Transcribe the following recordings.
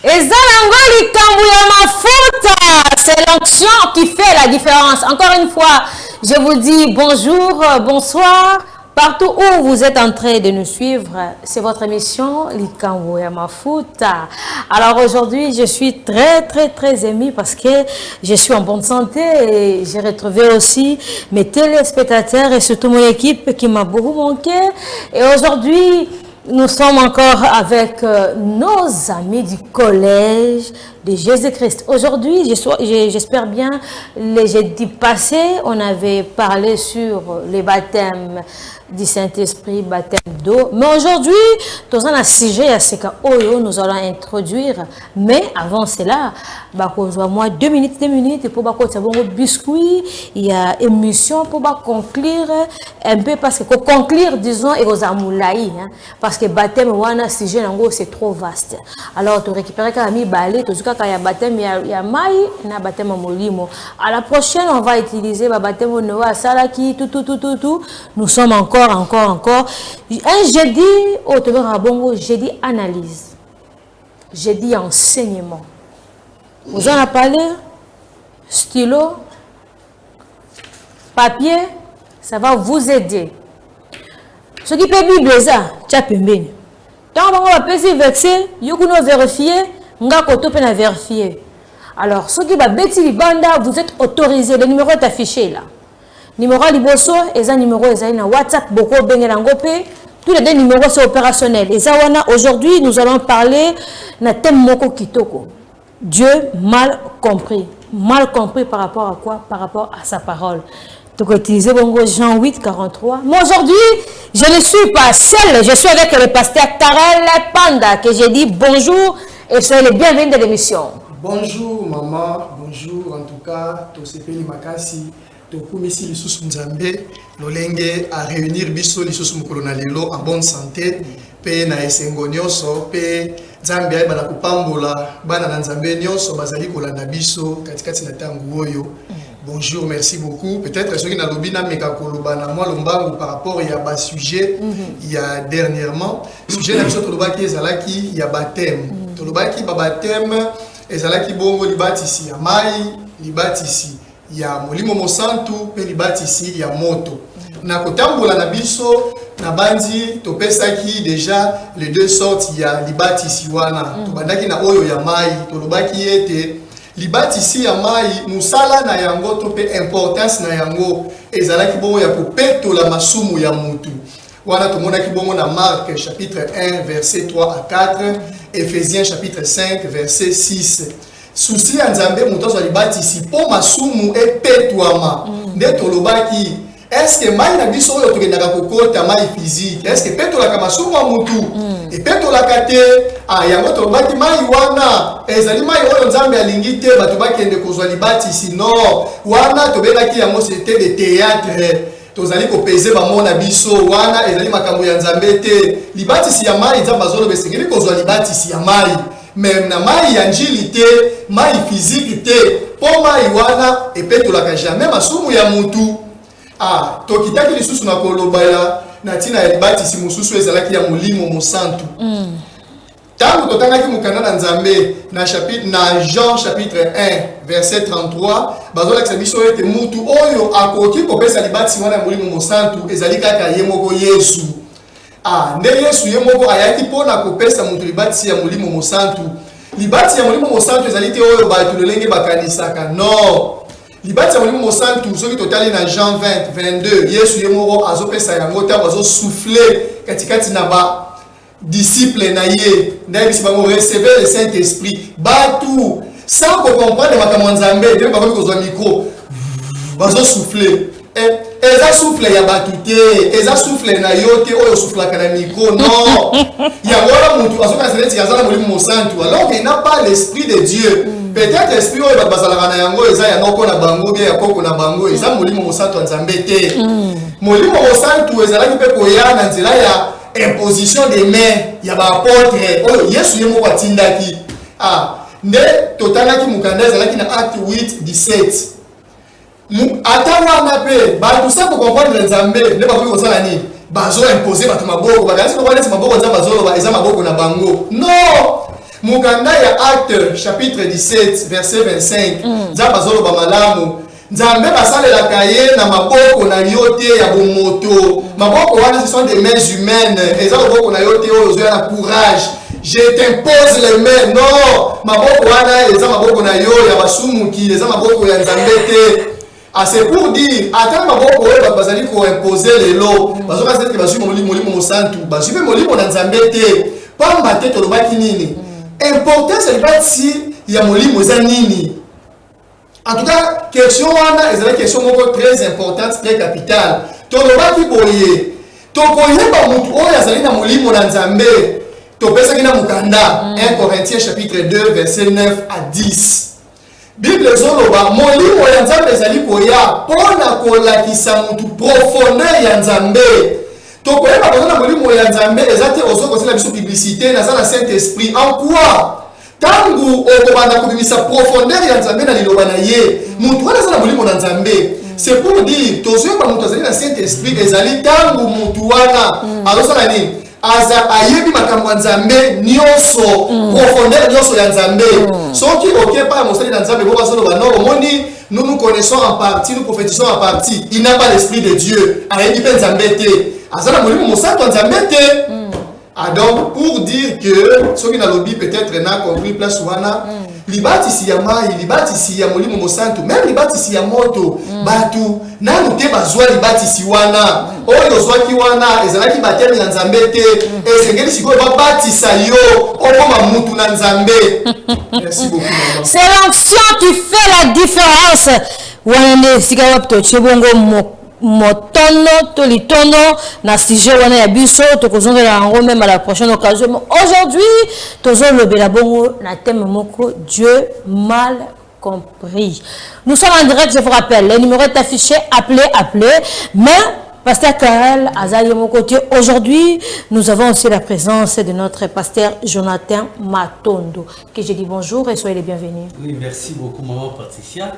Ezalangoli Kambuya Mafuta, c'est l'onction qui fait la différence. Encore une fois, je vous dis bonjour, bonsoir. Partout où vous êtes en train de nous suivre, c'est votre émission Likambuya Mafuta. Alors aujourd'hui, je suis très émue parce que je suis en bonne santé et j'ai retrouvé aussi mes téléspectateurs et surtout mon équipe qui m'a beaucoup manqué. Et aujourd'hui, nous sommes encore avec nos amis du collège de Jésus-Christ. Aujourd'hui, j'espère bien, les jeudis passés, on avait parlé sur les baptêmes du Saint-Esprit, baptême d'eau. Mais aujourd'hui, dans un sujet à ce que nous allons introduire. Mais avant cela, moi 2 minutes pour un biscuit. Il y a émission pour conclure un peu parce que pour conclure, disons, et aux amoulaï, parce que baptême wana sujet c'est trop vaste. Alors tu récupères quand même balé, tout cas quand il y a baptême il y a maï, na baptême molimo. À la prochaine, on va utiliser baptême noa salaki tout. Nous sommes encore. Un jeudi, jeudi analyse, jeudi enseignement. Vous en avez parlé, stylo, papier, ça va vous aider. Ce qui peut Bible, ça, tu as pu bien. Tant qu'on va passer vexé, vous pouvez vérifier, vous pouvez vérifier. Alors, ce qui va bêter banda, vous êtes autorisé, le numéro est affiché là. Numéro liboso, et ça numéro est na WhatsApp, beaucoup bengelangopé. Tous les deux numéros sont opérationnels. Et ça, aujourd'hui, nous allons parler na thème moko kitoko. Dieu mal compris. Mal compris par rapport à quoi? Par rapport à sa parole. Donc, utiliser bongo Jean 8, 43. Mais aujourd'hui, je ne suis pas seule. Je suis avec le pasteur Karel Panda, que j'ai dit bonjour et soyez les bienvenus de l'émission. Bonjour, maman. Bonjour, en tout cas, Tosepeli Makasi. Tokumisi lisusu nzambe lolenge à réunir biso lisusu mukolo na lelo en bonne santé pe na esengo nyonso pe nzambe ay bana kupambola bana na nzambe nyonso bazali kolanda biso katikati na tangu oyo. Bonjour, merci beaucoup. Peut-être ce qui na lobi na meka koloba na moi lombangu par rapport il y a bas sujet il y a dernièrement sujet na biso tolobaki ezalaki il y a baptême tolobaki ba baptême ezalaki bongo libatisi ya mai libatisi ya molimo mosantu pe libatisi ya moto na kotambola na biso na bandi topesaki déjà les deux sortes ya libatisi wana tobandaki na oyo ya mai tolobaki ete libatisi ya mai musala na yango to pe importance na yango ezalaki bongo ya kopetola masumu ya mutu wana tomonaki bongo na Marc chapitre 1 verset 3 à 4 Ephésiens chapitre 5 verset 6. Souci à Nzambe mutozo libatisi po masumu epetwama nde tolobaki est-ce que mai na biso oyo tokendaka kokota mai physique est-ce que petolaka masumu ya mutu epetolaka te yango tolobaki mai wana ezali mai oyo Nzambe alingi te bato bakende kozwa libatisi non wana tobelaki yango c'était de théâtre tozali kopeze bamona biso wana ezali makambo ya Nzambe te libatisi ya mai Nzambe azoloba esengeli kozwa libatisi ya mai même na mai ya njili te mai physique te po mai wana epetolaka jamais masumu ya mutu tokitaki lisusu na kolobala na tina ya libatisi mususu ezalaki ya molimo mosantu tangu totangaki mukanda na Nzambe na Jean chapitre 1 verset 33 bazolakisa biso ete mutu oyo akoki kopesa libatisi wana ya molimo mosantu ezali kaka ye moko Yesu. Nde Yesu ye moko ayaki pona kopesa mutu libatisi ya molimo mosantu. Libatisi ya molimo mosantu ezali te oyo bato lolenge bakanisaka. Non. Libatisi ya molimo mosantu soki totali na Jean 20 22 Yesu ye moko azopesa yango ta azo souffler katikati na ba disciple na ye. Nde bisi bango recevoir le Saint-Esprit. Batu sans comprendre makambo Nzambe te bakoki kozwa micro. Bazo souffler. Eza souffle ya batute, eza souffle na yote oyo souffle kana micro non. Ya wala mutu asoka seneti yazala molimo mosantu alors qu'il n'a pas l'esprit de Dieu. Peut-être l'esprit oyo bazala kana yango eza ya noko na bango bien ya koko na bango eza molimo mosantu Nzambe te. Molimo mosantu ezala ki pe koya na nzela ya imposition des mains ya ba apôtre oyo Yesu ye moko atindaki. Nde totalaki mukanda ezalaki na acte 8 17. Atawana pe ba tout ça pour comprendre Nzambe ne ba ko sala ni bazo imposer ba maboko ba kasi ko ba maboko Nzambe bazo ba eza maboko na bango non Muganda ya acte chapitre 17 verset 25. Nzambe azoloba malamu. Nzambe basalelaka ye na maboko na yo te ya bomoto. Maboko wana ce sont des mains humaines. Eza maboko na yo te oyo ozoya na courage. Je t'impose les mains. Non, maboko wana eza maboko na yo ya basumuki, eza maboko ya Nzambe te. Ah, c'est pour dire, attends maboko oyo bazali ko imposer lelo. Bazoka zete bazui molimo mosantu, bazui molimo na Nzambe te. Pamba te tolobaki nini? Important c'est pas si il y a molimo za nini. En tout cas, question wana ezali question moko très importante, très capitale. Tolobaki boye. Tokoyeba mutu oyo azali na molimo na Nzambe. Topesa kina mukanda 1 Corinthiens chapitre 2 verset 9 à 10. Bible zoloba molimo ya Nzambe ezali koya pona kolakisa mutu profondeur ya Nzambe. Tokoyeba bazana molimo ya Nzambe ezate ozokosela biso publicité na za Saint-Esprit. En quoi? Tangu okobanda kubimisa profondeur ya Nzambe na liloba na ye. Mutu wana zana molimo na Nzambe. C'est pour dire tozoyeba mutu azali na Saint-Esprit ezali tangu mutu wana azosala nini? Aza ayebi makambo ya Nzambe nyonso profondeur nyonso ya Nzambe soki okepa ya mosali na Nzambe bo bazoloba non omoni nous connaissons en partie nous prophétisons en partie il n'a pas l'esprit de Dieu ayebi pe Nzambe te azala molimo mosantu Nzambe te. Ah donc pour dire que soki na lobby peut-être n'a compris place wana libatisi ya mai libatisi ya molimo mosantu même libatisi ya moto batu nanu te bazwa libatisi wana oyo zwaki wana ezalaki batemi ya Nzambe te esengeli sikoyo babatisa yo okoma mutu na Nzambe. Merci beaucoup maman. C'est l'action qui fait la différence. Wana nde sika wapi tochebongo motono tolitono na sujet wana ya biso tokozongela yango même à la prochaine occasion. Aujourd'hui tozolobela bongo na thème moko Dieu mal compris. Nous sommes en direct, je vous rappelle, le numéro est affiché, appelez, mais Pasteur Karel Azaye mon côté. Aujourd'hui, nous avons aussi la présence de notre pasteur Jonathan Matondo, que je dis bonjour et soyez les bienvenus. Oui, merci beaucoup maman Patricia.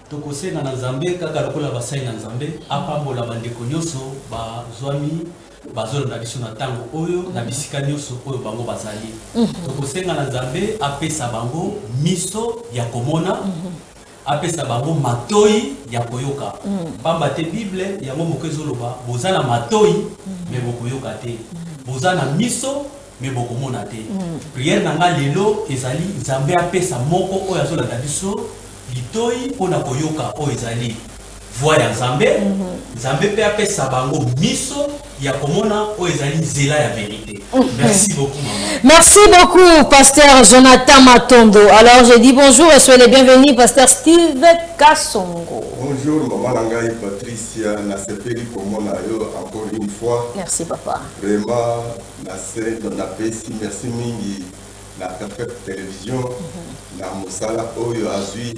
Tokose na Nzambe kaka lokola basai na Nzambe apambola bandeko nyonso bazwami bazolo na biso na tango oyo na bisika nyonso oyo bango bazali. Tokose na Nzambe apesa bango miso ya komona apesa bango matoi ya koyoka. Pamba te Bible yango mokezo loba bozana matoi me bokoyoka te. Bozana miso me bokomona te. Prière nanga lelo ezali Nzambe apesa moko oyo azola na biso litoi pona koyoka o ezali voix ya Nzambe. Nzambe pe apesa bango miso ya komona o ezali nzela ya vérité. Merci beaucoup maman. Merci beaucoup pasteur Jonathan Matondo. Alors je dis bonjour et soyez les bienvenus pasteur Steve Kassongo. Bonjour maman Nangai Patricia na sepeli komona yo encore une fois. Merci papa. Vraiment na c'est na pesi merci mingi la Perfect Télévision na mosala oyo azui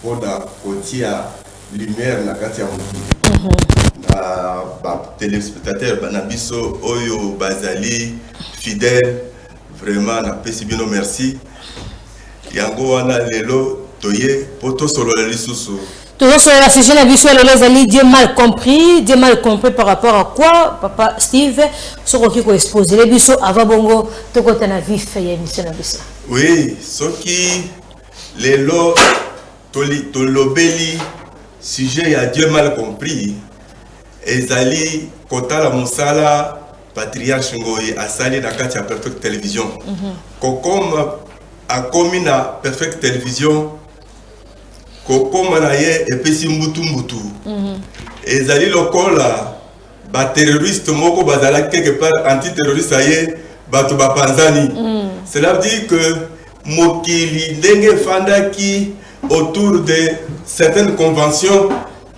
pona kotia lumière na kati ya mutu na ba téléspectateurs bana biso oyo bazali fidèle vraiment na pesi bino merci yango wana lelo toye poto solo la lisusu. Toujours sur la sujet la vision les amis Dieu mal compris par rapport à quoi papa Steve ce qui ko exposer les biso avant bongo to côté na vif ya émission na biso. Oui, ce qui lelo tolobeli sujet ya Dieu mal compris ezali kotala mosala patriarche ngoyi asali na kati ya Perfect Télévision. Kokoma akomi na Perfect Télévision kokoma na ye epesi mbutu ezali lokola ba terroriste moko bazala quelque part antiterroriste aye bato bapanzani. Cela veut dire que mokili ndenge fandaki autour de certaines conventions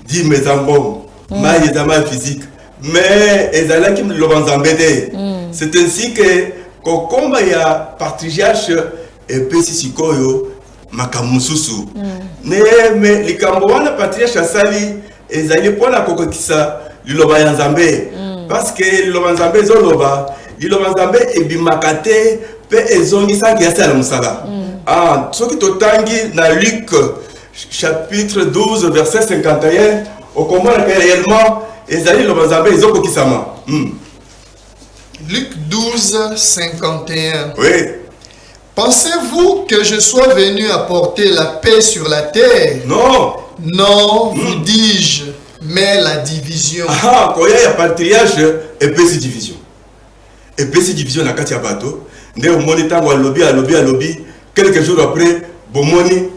dit mes ambons ma yezama physique mais ezalaki lobanzambe te. C'est ainsi que kokoma ya patriarche epesi sikoyo makamususu mais likambo wana patriarche asali ezali pona kokokisa liloba ya Nzambe parce que liloba Nzambe ezoloba liloba Nzambe ebimaka te pe ezongisaki yasala musala. Soki totangi na Luc chapitre 12 verset 51 okomona que réellement ezali liloba Nzambe ezokokisama. Luc 12 51. Oui. Pensez-vous que je sois venu apporter la paix sur la terre? Non. Non, vous dis-je, mais la division. Ah, quand il y a patriarche, et puis c'est division. Et puis c'est division dans le bateau. Dès au moment où à lobby, quelques jours après, bon money,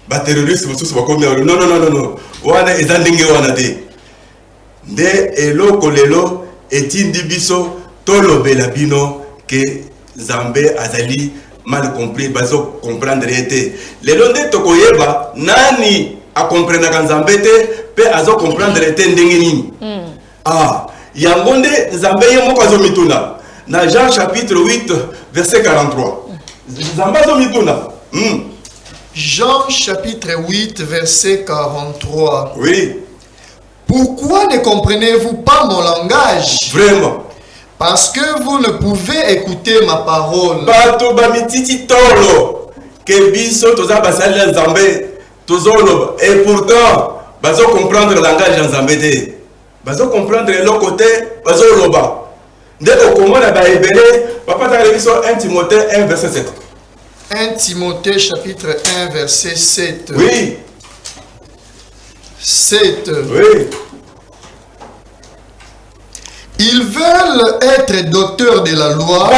bah terroriste, vous tous comme non. Wana ezandenge wana te. Dès elo kolelo etindi biso tolo belabino que Zambé azali mal compris, bazo comprendre été. Les londe tokoyeba nani a comprendre kan Zambé te pe azo comprendre été ndenge nini. Ah, yangonde Zambé yemo azo mituna. Dans Jean chapitre 8 verset 43. Zambé azo mituna. Jean chapitre 8 verset 43. Oui. Pourquoi ne comprenez-vous pas mon langage? Vraiment. Parce que vous ne pouvez écouter ma parole. Bato bamititi tolo ke biso toza basali ya Nzambe tozoloba et pourtant bazo comprendre le langage en Nzambe te. Bazo comprendre le côté bazoloba. Ndeko komona ba ebele papa ta biso 1 Timothée 1 verset 7. 1 Timothée chapitre 1 verset 7. Oui. 7. Oui. Ils veulent être docteurs de la loi.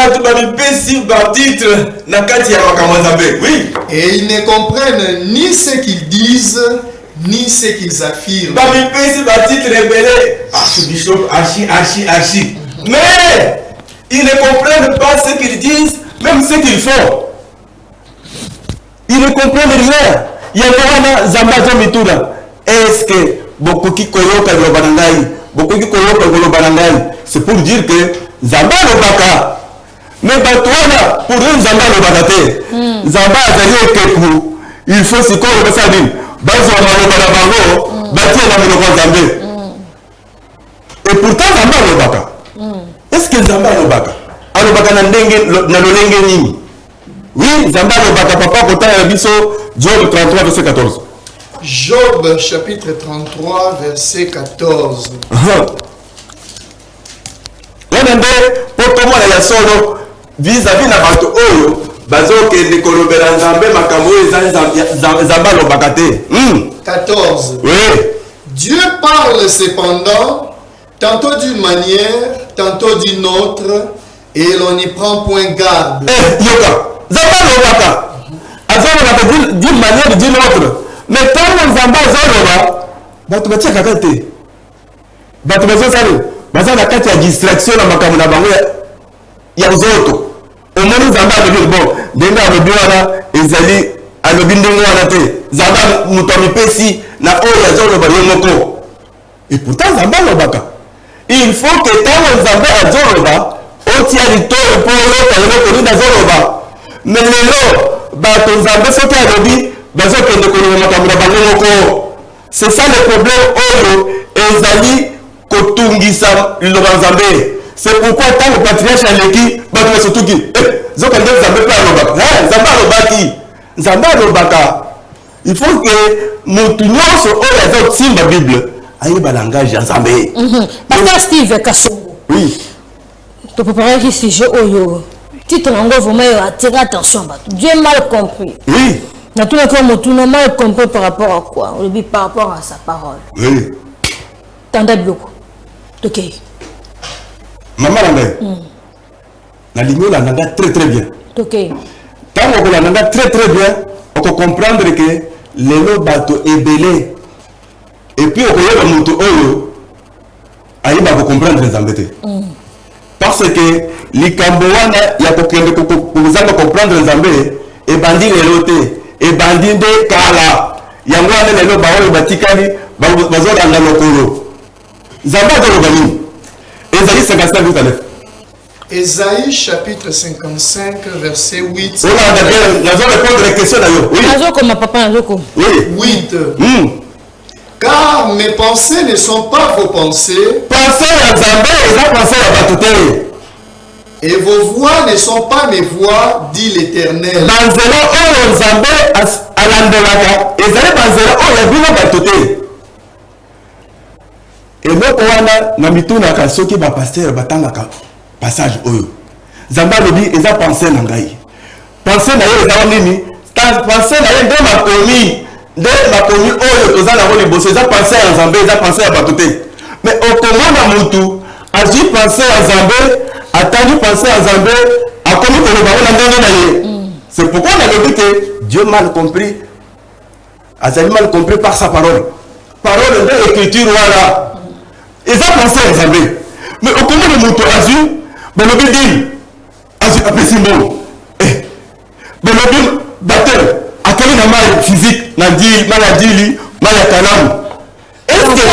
Oui. Et ils ne comprennent ni ce qu'ils disent, ni ce qu'ils affirment. Mais ils ne comprennent pas ce qu'ils disent, même ce qu'ils font. Ils ne comprennent rien. Il y a Zambazo Mituna. Est-ce que beaucoup qui koyoka globalangai, beaucoup qui koyoka globalangai, c'est pour dire que Zamba Lobaka. Mais Batouana, pour eux, Zamba Lobaka te. Zamba Azali Kekou, il faut se connaître le Sabine. Bazo Malobaka Bango, Bati la Miloko Zambé. Et pourtant, Zamba Lobaka. Est-ce que Zamba Lobaka? Alobaka Nalolenge Nini. Oui, Zamba Lobaka, papa, Kota Yabiso, Job 33, verset 14. Job chapitre 33 verset 14. Vis-à-vis na bato oyo bazokende kolobela Nzambe makambo Zamba lobaka te. 14. Oui. Dieu parle cependant tantôt d'une manière, tantôt d'une autre, et l'on n'y prend point garde. Yoka, Zamba lobaka. Azolobaka d'une manière, d'une autre. Mais quand on Zamba azoloba, bato batia kaka te. Bato bazosala, bazana kati ya distraction na makambo na bango ya uzoto. Omoni Zamba alobi bon, ndenge alobi wana ezali alobi ndenge wana te. Zamba moto amipesi na oyo azoloba ye moko. Et pourtant Zamba alobaka. Il faut que tant Zamba azoloba, otia litoro mpo oyoka eloko nini azoloba. Mais lelo bato Zamba soki alobi bazokende koloba makambo na bango moko. C'est ça le problème oyo ezali kotungisa liloba Nzambe. C'est pourquoi tant que patriarche aleki bato basotuki zokande Nzambe pe alobaka. Nzambe alobaki. Nzambe alobaka. Il faut que motu nyonso oyo azotimba Bible ayeba langage ya Nzambe. Pasteur Steve Kasongo. Oui. Tu peux parler de ce sujet oyo. Titre en gros vraiment attirer attention bato. Dieu mal compris. Oui. Na tout le cas tu n'as mal compris par rapport à quoi? On le dit par rapport à sa parole. Oui. Tanda bloko. OK. Maman Nanga. La ligne là Nanga très bien. OK. Quand on la Nanga très bien, on peut comprendre que les bateaux est belé. Et puis on peut y moto oyo ayiba ko comprendre les embêtés. Parce que les Cambouana ya ko comprendre les embêtés et bandi les lotés. Et bandit de kala yangwana lelo bawo batikali bazola na lokolo Zamba de Lobani. Esaïe 55 tout à l'heure. Ésaïe chapitre 55 verset 8. On a bien répondre les questions d'ailleurs. Oui. Azoko ma papa azoko. Oui. 8. Car mes pensées ne sont pas vos pensées. Pensez à Zamba et ça pensez à Batoté. Et vos voix ne sont pas mes voix, dit l'Éternel. Banzela oyo Nzambe alandelaka ezali banzela oyo bino batote. Eloko wana na mitunaka soki ba pasteur batangaka passage oyo. Nzambe alobi eza pensée na ngai. pensée na ye ezala nini pensée na ye nde makomi oyo toza nango liboso eza pensée ya nzambe eza pensée ya bato te mais okomona mutu azwi pensée ya nzambe atangi pensée ya nzambe akomi koloba ngo na ndenge na ye c'est pourquoi on a dit que Dieu mal compris azali mal compris par sa parole nde écriture wana eza pensée ya nzambe mais okomona mutu azwi balobi dini azwi apesi mbongo balobi batel akeli na mai physique na dili mai ya kalamu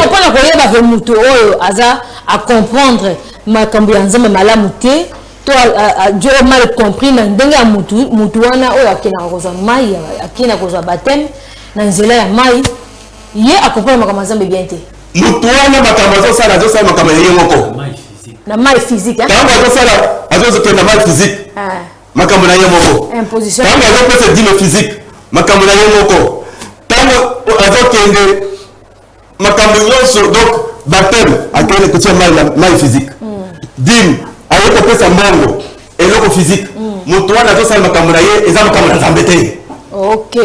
mpona koyeba ke mutu oyo aza a comprendre makambo ya nzambe malamu te to Dieu mal compris na ndenge ya mutu wana oyo akenaka kozwa mai akenda kozwa bateme na nzela ya mai ye acomprendre makambo ya nzambe bien te mutu wana makambo azosala makambo ya ye moko na mai physique ntango azokenda mai physique makambo na ye moko ntango azopesa dino physique makambo na ye moko ntango azokende makambo nyonso donc baptême akende kotia mai physique dine aye kopesa mbongo eloko physique moto wana azosala makambo na ye eza makambo na nzambe te. Ok.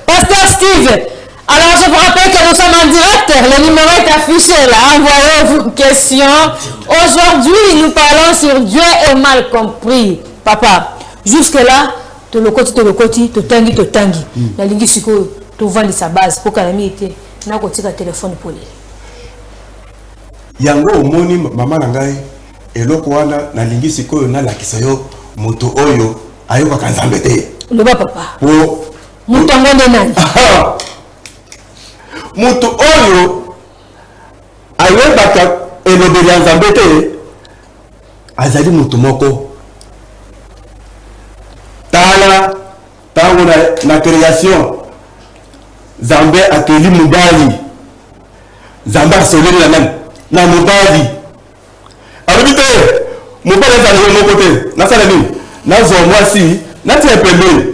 Pasteur Steve, alors je vous rappelle que nous sommes en direct, le numéro est affiché là, envoyez vos questions. Aujourd'hui, nous parlons sur Dieu est mal compris. Papa, jusque-là, to lokoti, to tangi. Na lingi siko, to vandi sa base, pour qu'à été, na kotika téléphone pour lui. Yango omoni mama na ngai eloko wana na lingi siko na lakisa yo moto oyo ayoka kanzambe te. Loba papa. Po moto ngonde nani? Moto oyo ayebaka elobeli ya nzambe te azali moto moko. Tala tango na création Nzambe akeli mobali. Nzambe asoleli na nani? Na mobali. Alobi te mobali azali ye moko te. Nasala nini? Nazwa mwasi natia pembeni.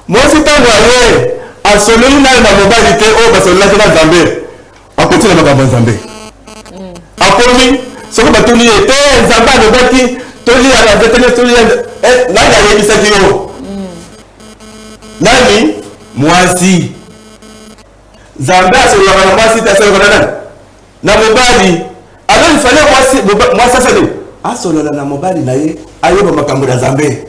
Mwasi tango aye asoleli naye na mobali te oyo basolelaki na Nzambe akotina makambo ya Nzambe. Akomi soki batuni ye te Nzambe alobaki tolia na nzete tolia nani ayebisaki yo? Nani? Mwasi. Nzambe asololaka na mwasi te asololaka na nani? Na mobali. Alors il fallait mwasi asali asolola na mobali na ye ayeba makambo ya Nzambe.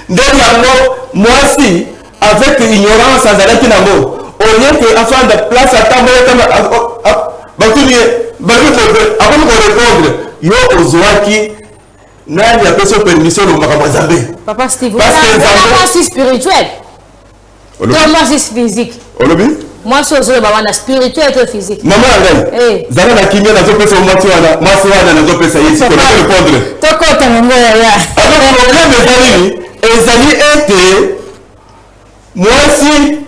Nde yango mwasi avec ignorance azalaki nango oye ke afanda place atambola batuni akomi korépondre yo ozwaki nani apesi permission na makambo ya Nzambe. Papa Steve, moi c'est spirituel. Toi moi c'est physique. Olobi? Moi c'est aussi spirituel et physique. Maman ngai. Zana na kimia nazopesa mwasi wana nazopesa Yesu ko répondre. Tokota ngo ya. Alors problème ezali ezali ete mwasi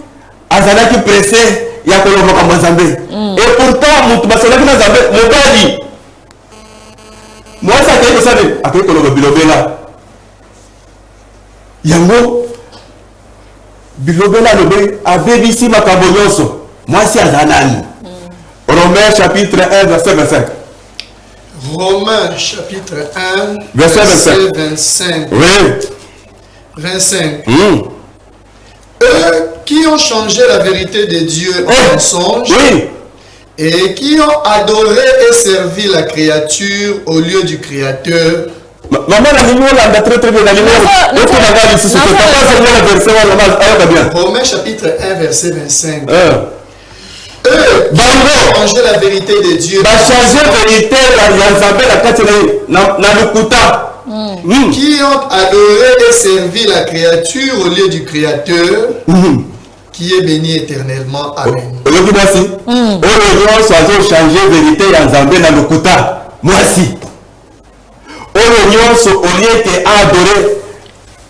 azalaki pressé ya koloba makambo ya Nzambe. Et pourtant mutu basolaki na Nzambe mobali. Mwasi akei kosala akei koloba bilobela. Yango bilobela lobe abebisi makambo nyonso mwasi aza nani? Romains chapitre 1 verset 25. Romains chapitre 1 verset 25. Oui. 25. Eux qui ont changé la vérité de Dieu en mensonge, et qui ont adoré et servi la créature au lieu du Créateur. Maman a dit là très bien. Romains chapitre 1 verset 25. Eux qui ont changé la vérité de Dieu. Qui ont adoré et servi la créature au lieu du Créateur, qui est béni éternellement. Amen. Oyo nyonso olie ke adorer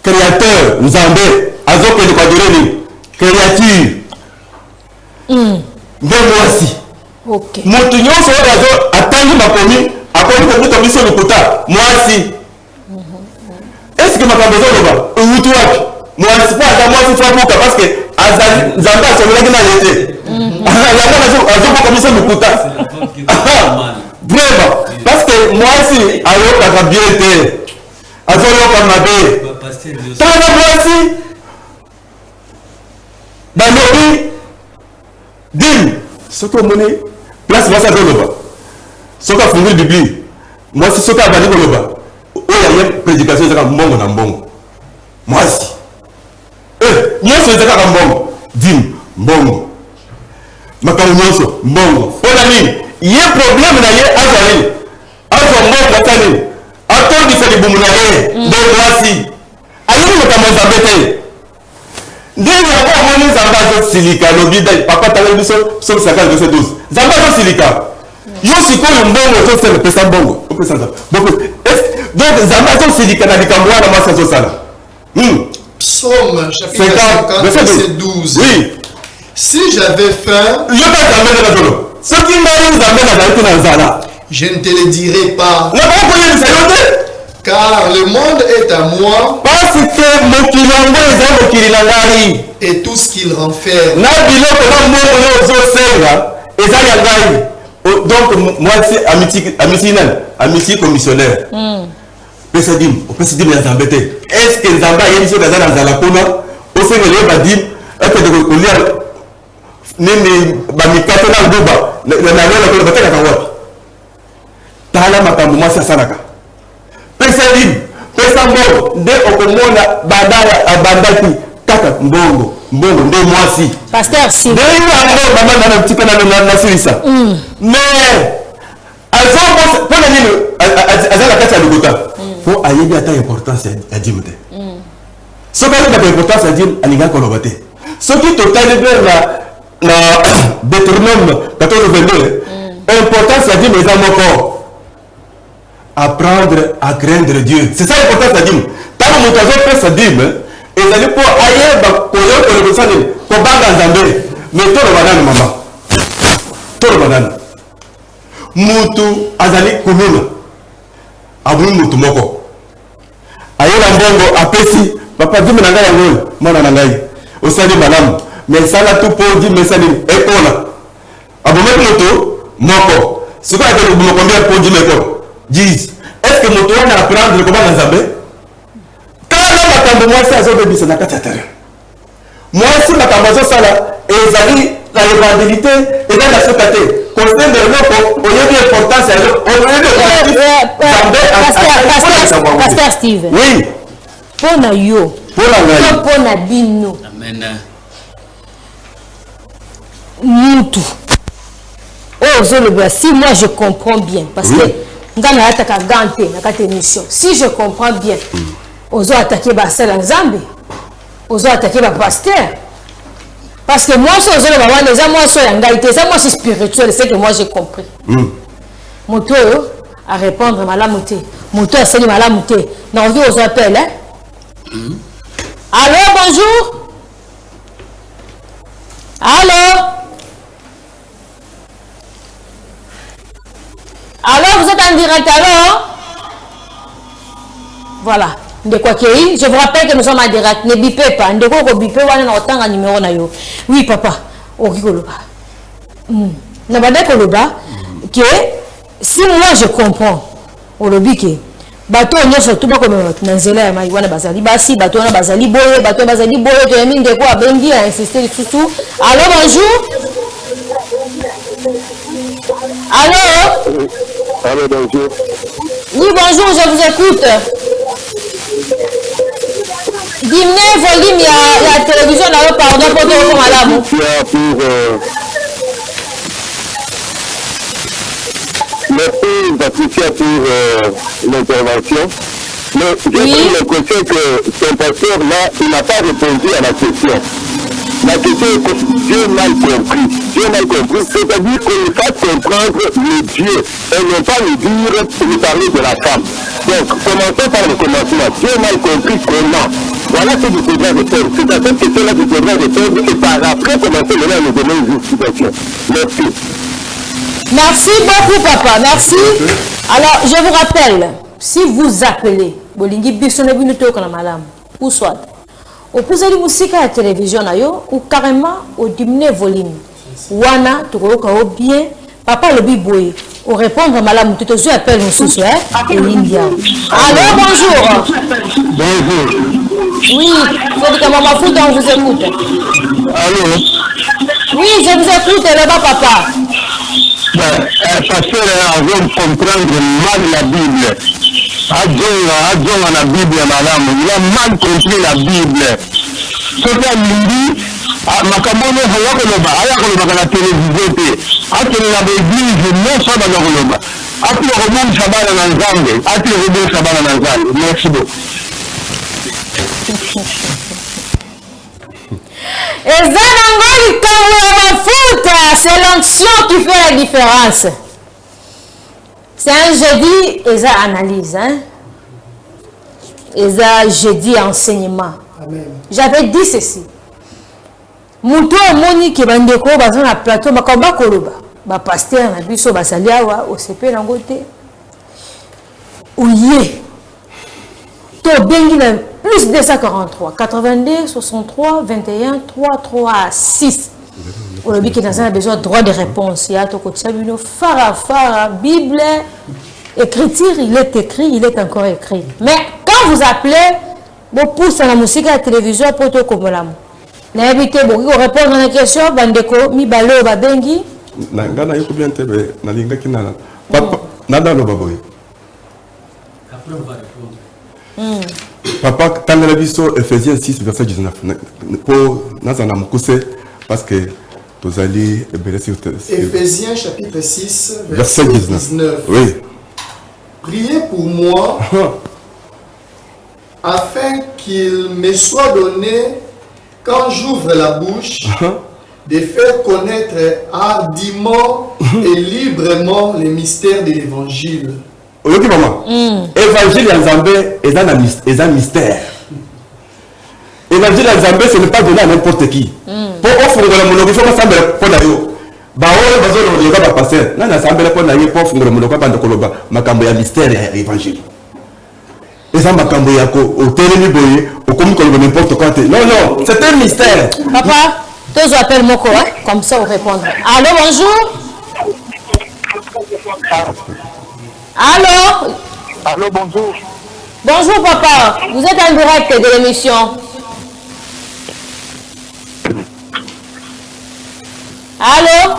créateur Nzambe azokende kwa adorer ni créature nde mwasi. Ok. Mutu nyonso oyo azo atangi makomi akomi kokuta biso lokuta mwasi. Est-ce que makambo zoloba utu wapi mwasi pa aza mwasi fabuka parce que azali Nzambe asolelaki na yete yango azokoka biso lokuta vraiment parce que mwasi ayokaka bien te azoloka mabe tala mwasi balobi dim soki omoni place mwasi azoloba soki afunguli biblie mwasi soki abandi koloba oyo aye prédication ezaka mbongo na mbongo mwasi nyonso eza kaka mbongo dim mbongo makambo nyonso mbongo mpona nini ye problème na ye azwa nini azwa mbongo ata nini atondisa libumu na ye nde mwasi ayebi makambo nzambe te ndenge yango amoni nzambe azosilika alobi papa tala biso psaume 50 verset 12 nzambe azosilika yo sikoyo mbongo ozosala pesa mbongo opesa nzambe donc nzambe azosilika na likambo wana mwasi azosala Psaume chapitre 50 verset 12. Oui. Si j'avais faim, je ne te le dirai pas. Car le monde est à moi. Et tout ce qu'il renferme. Donc, moi, c'est amitié commissionnaire. Est-ce que Nzamba a une chose à la pona? Au sein de l'Ebadim, nini bamikato na nduba na nalo na bataka wapi tala makambo mwasi asalaka pesa libre pesa mbongo nde okomona badala abandaki kaka mbongo nde mwasi pasteur si nde yango mama na mtika na silisa mais azongo pona nini azala kati ya lugota po ayebi ata importance ya dimte soki ayebi importance ya dim alinga koloba te soki totali na Deutéronome 14:22 importance à dire mes amours apprendre à craindre Dieu c'est ça l'importance à dire tant que mon oiseau peut se dire et ça pour ailleurs pour le personne pour banga nzambe mais tout le banane maman tout le banane mutu azali kumuna abuni mutu moko ayela mbongo apesi papa dimi na ngai yango mwana na ngai osali malamu mais ça là tout pour dire mais ça dit école abomaki moto moko c'est quoi que vous combien pour dire école dis est-ce que moto wana apprendre comment na nzambe kana makambo mwasi azobebisa na kati ya terrain mwasi makambo azosala ezali la évangélité eza na soka te conseil de eloko oyebi importance ya oyebi pasteur Steve oui mpona yo mpona bino amen mutu oh zoloba si moi je comprends bien parce que ngana ataka gante na kati émission si je comprends bien ozo attaquer ba sala nzambe ozo attaquer ba pasteur parce que moi so zoloba wana za moi so ya ngaite ça moi c'est spirituel c'est que moi j'ai compris mutu à répondre malamu te mutu asali malamu te na envie ozo appelle allô bonjour allô. Alors, vous êtes en direct, alors? Voilà. Je vous rappelle que nous sommes en direct. Ne bipez pas. Ne bipez pas. On a autant de numéros. Oui, papa. Que si moi je comprends, au lobby que bateau on surtout pas comme nanzela ya mai wana bazali basi bateau na bazali boye bateau bazali boye to yemi ndeko abengi a insister surtout. Allô, bonjour. Allô? Allô, bonjour. Oui, bonjour, je vous écoute. Diminuez le volume, il y a la télévision là-haut, pardon, pour tout madame. Merci, Patricia, pour l'intervention. Mais j'ai l'impression que son pasteur là, il n'a pas répondu à la question. La question est que Dieu mal compris. Dieu mal compris, c'est-à-dire qu'on fasse comprendre le Dieu et non pas nous dire, nous parler de la femme. Donc, commençons par le commencement. Dieu mal compris comment. Voilà ce que je voudrais répondre. C'est à cette question-là que je voudrais répondre et par après commencer maintenant à nous donner une justification. Merci. Merci beaucoup, papa. Merci. Alors, je vous rappelle, si vous appelez, Bolingi Bissonebunito Kanamalam, ou soit, au plus de musique à la télévision, ou carrément au diminuer volume. Wana, tu bien, papa le biboye. Au répondre, madame, tout de suite, appelle nous ce soir. India. Allô, bonjour. Bonjour. Oui, c'est que maman Fouta, on vous écoute. Allô? Oui, je vous écoute, là-bas, papa. Pasteur, on veut comprendre mal la Bible. Adjonga la Bible, madame. Il a mal compris la Bible. Ce qu'on dit, makambono hayakoloba hayakoloba na télévision te akele na l'église non ça ba koloba ati robon sabana na nzambe ati robon sabana na nzambe. Merci beaucoup. C'est l'onction qui fait la différence. C'est un jeudi, et ça analyse, hein? Et ça jeudi enseignement. J'avais dit ceci. Muto moni ki bandeko bazo na plateau makomba koloba. Ba pasteur na biso basaliawa au CP na ngote. Ouye. To bengi na plus 243 82 63 21 3 3 6. Aujourd'hui qui a besoin de droit de réponse. Il y a tout côté Fara Bible écriture, il est écrit, il est encore écrit. Mais quand vous appelez, vous poussez la musique à la télévision pour tout comme l'âme. N'invitez vous répondre à la question, bandeko mi balo babengi. Ngana yoko bien tebe na linga kinana. Papa nada lo baboy. Papa tanga la biso Ephésiens 6 verset 19 pour nazana mukuse parce que tous allez Ephésiens chapitre 6 verset 19. Oui. Priez pour moi afin qu'il me soit donné quand j'ouvre la bouche de faire connaître hardiment et librement les mystères de l'évangile. Ok maman. Évangile en Zambé est un mystère. Évangile en Zambé ce n'est pas donné à n'importe qui. Pour offrir le monopole, il faut pas s'embêter pour d'ailleurs. Baoye bazolo yoga ba passer. Nana s'embêter pour d'ailleurs pour offrir le monopole bande koloba makambo ya mystère et évangile. Et ça makambo ya ko au terme boye au comme koloba n'importe quoi. Non, c'est un mystère. Papa, tous appellent Moko, hein? Comme ça on répond. Allô, bonjour. Allô. Allô, bonjour. Bonjour papa, vous êtes en direct de l'émission. Allô?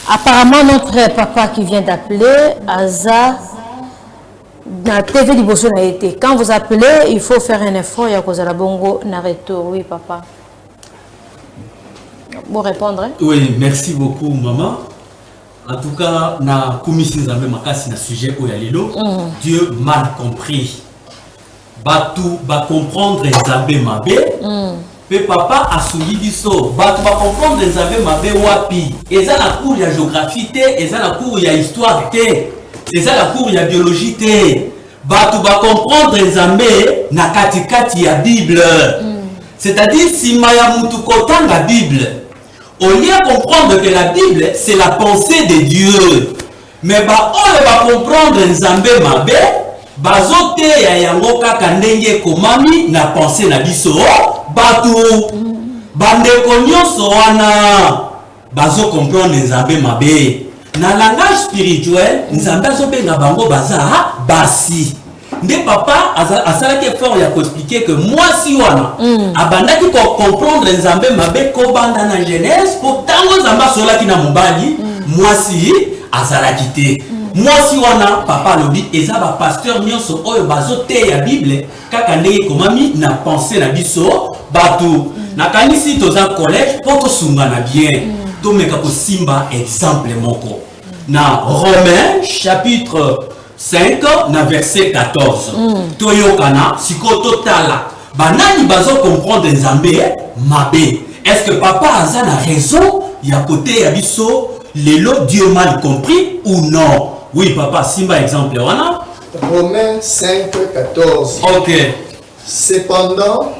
Apparemment notre papa qui vient d'appeler, Aza, dans la TV du Bosso n'a été. Quand vous appelez, il faut faire un effort, il y a cause à la bongo, Nareto. Oui papa. Vous répondre? Hein? Oui, merci beaucoup maman. En tout cas, na commission Nzambe makasi na sujet oyalilo, Dieu mal compris. Batu ba comprendre Nzambe mabe. Pe papa asuli biso, batu ba comprendre Nzambe mabe wapi. Eza na cours ya géographie te, eza na cours ya histoire te, eza na cours ya biologie te. Batu ba comprendre Nzambe na katikati ya Bible. C'est-à-dire si maya mutu kotanga Bible. Au lieu de comprendre que la Bible, c'est la pensée de Dieu. Mais on va comprendre Nzambe mabe, bazote ya yango kaka ndenge komami na pensée na biso, batu bandeko nyonso wana bazo comprendre Nzambe mabe. Na langage spirituel, Nzambe azobenga bango baza basi. Nde papa asalaki effort ya expliquer que moi si wana abandaki ko comprendre Nzambe mabe ko banda na Genèse pour tango Nzambe solaki na mobali moi si azalaki te moi si wana papa lobi eza ba pasteur nyonso oyo bazote ya Bible kaka ndenge komami na pensée na biso batu na kanisi toza collège pour tosunga na bien to meka ko simba exemple moko na Romains chapitre 5 na verset 14. Toyokana siko totala. Banani bazo comprendre Nzambe mabe. Est-ce que papa Aza a raison? Ya côté ya biso lelo Dieu mal compris ou non? Oui papa, simba exemple wana. Romains 5 14. OK. Cependant,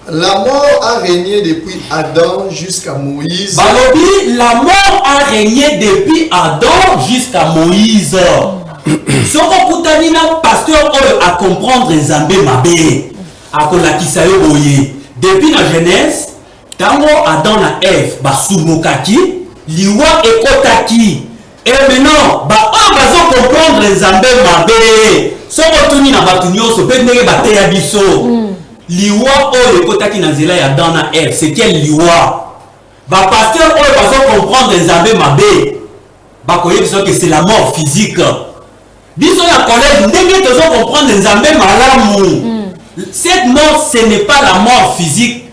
la mort a régné depuis Adam jusqu'à Moïse. Balobi, la mort a régné depuis Adam jusqu'à Moïse. Soko kutani na pasteur oyo a comprendre Nzambe mabe akolakisa yo boye depuis la Genèse tango Adam na Ève basumokaki liwa ekotaki Et maintenant, on va comprendre les Zambé Mabé. Si on tourne dans Batunyo, on peut dire que c'est biso. Liwa o ekotaki na nzela ya dana F, c'est quel liwa? Ba pasteur o va comprendre les Zambé Mabé. Ba koye biso que c'est la mort physique. Biso na collège, ndenge tozo comprendre les Zambé malamu. Cette mort, ce n'est pas la mort physique.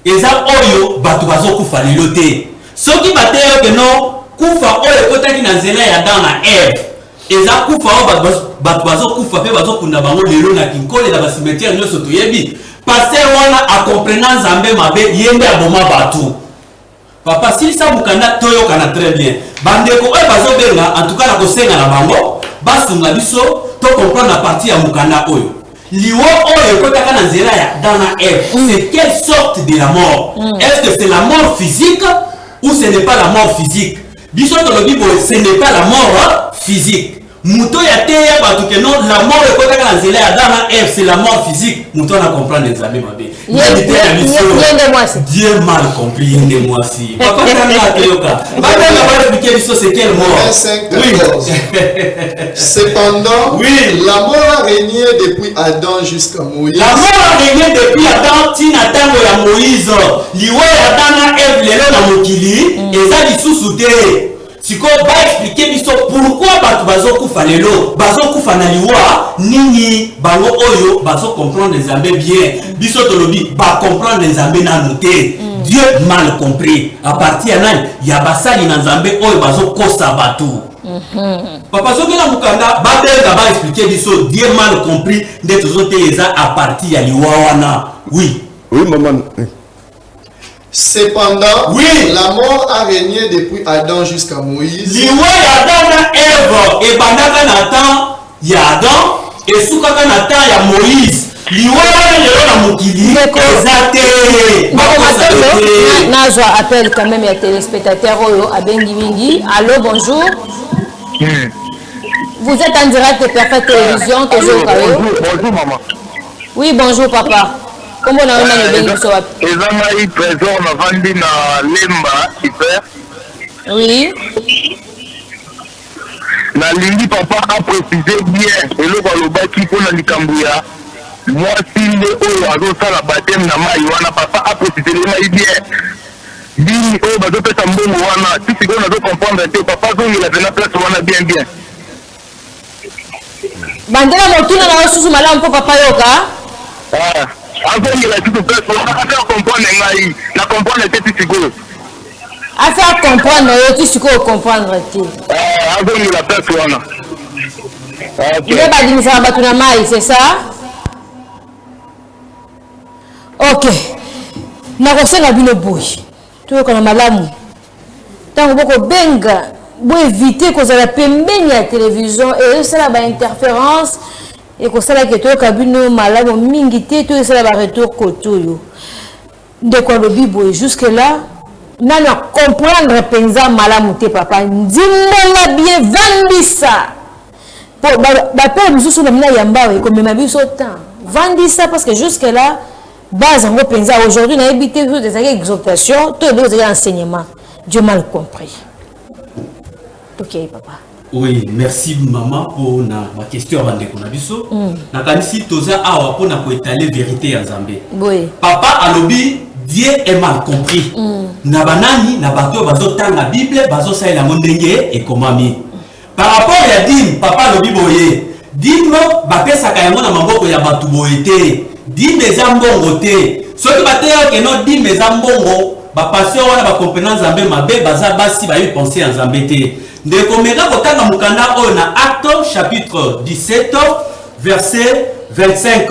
Et ça, oyo, batu bazo kufa lilote. Ce qui va dire que non, kufa oyo ekotaki na nzela ya dana F. Et ça, kufa oyo, batu bazo kufa pe bazo kunda bango lelo na kinkole na basimetière nyoso toyebi. Pasteur wana a comprenant Zambé Mabé, yende aboma batu. Papa, si ça mukanda toyo kana très bien. Bandeko oyo bazo benga, en tout cas la kosenga na bango, basunga biso to comprendre la partie ya mukanda oyo. Liwo oyo kotaka na nzela ya dana F, c'est quelle sorte de la mort? Est-ce que c'est la mort physique ou ce n'est pas la mort physique? Biso tolobi boy, ce n'est pas la mort physique. Muto ya teya batu que non, la mort kotaka na nzela ya dana F, c'est la mort physique. Muto na comprendre les amis mabé. Dieu mal compris, yende moi si. Papa tanga teyoka. Baba na ba expliquer biso c'est quelle mort? 25-14. Cependant, oui, la mort a régné depuis Adam jusqu'à Moïse. La mort a régné depuis Adam tina tango ya Moïse. Liwa ya dana F lelo na mokili, eza lisusu te. Siko ba expliquer biso pourquoi batu bazo kufa lelo, bazo kufa na liwa nini bango oyo bazo comprendre les Zambé bien. Biso tolobi ba comprendre les Zambé na noté. Dieu mal compris. À partir de ya basali na Zambé oyo bazo kosa batu. Papa soki na mukanda ba benga ba expliquer biso Dieu mal compris nde tozote eza à partir ya liwa wana. Oui. Oui maman. Cependant, oui, la mort a régné depuis Adam jusqu'à Moïse. Liwa ya Adam na Eve et bandaka na temps ya Adam et soukaka na temps ya Moïse. Liwa ya lelo na mokili ezate. Nazwa appel quand même ya téléspectateur oyo abengi mingi. Allô, bonjour. Vous êtes en direct de Perfect Télévision, toujours Bonjour maman. Oui, bonjour papa. Comment on a eu une bénédiction? Ezama trésor na vandi na lemba super. Oui. Na lingi papa a précisé bien eloko alobaki mpona likambo ya mwasi nde oyo azosala bateme na mai wana papa a précisé ngai bien bini oyo bazopesa mbongo wana ti sikoyo nazokomprendre te papa azongela pena place wana bien bien bandela motuna na osusu malamu mpo papa yoka azongela tutu place wana affaire comprendre ngai na comprendre te ti sikoyo affaire comprendre yo ti sikoyo comprendre te azongela place wana nde badimisaka bato na mai c'est ça? Ok, nakosenga bino boyi toyoka na malamu ntango bokobenga boevite kozala pembeni ya télévision ezosala bainterférence ekosalaki toyoka bino malamu mingi te toyosala baretour kote oyo ndeko alobi boye jusque là nani acomprendre mpenza malamu te papa ndimona bien vandisa po bapele mosusu na mina yamba ekomema biso temps vandisa parce que jusque là base en pensa aujourd'hui on a évité des exhortations tout les enseignements Dieu mal compris. Ok papa. Oui, merci maman pour ma question avant de konabiso. Na kanisi toza awa pour na ko étaler vérité en Zambé. Oui. Papa alobi Dieu est mal compris. Na banani na bato bazo tanga Bible bazo sa la mondenge et komami. Par rapport à dim papa alobi boye. Dim ba pesa ka yango na maboko ya batu boyete. Dim ezambongo te. Soki bateya ke no dim ezambongo ba passion wana ba compétence Zambé mabe baza basi ba y penser en Zambé te. Ndeko meka kotanga mukanda oyo na Acte chapitre 17 verset 25.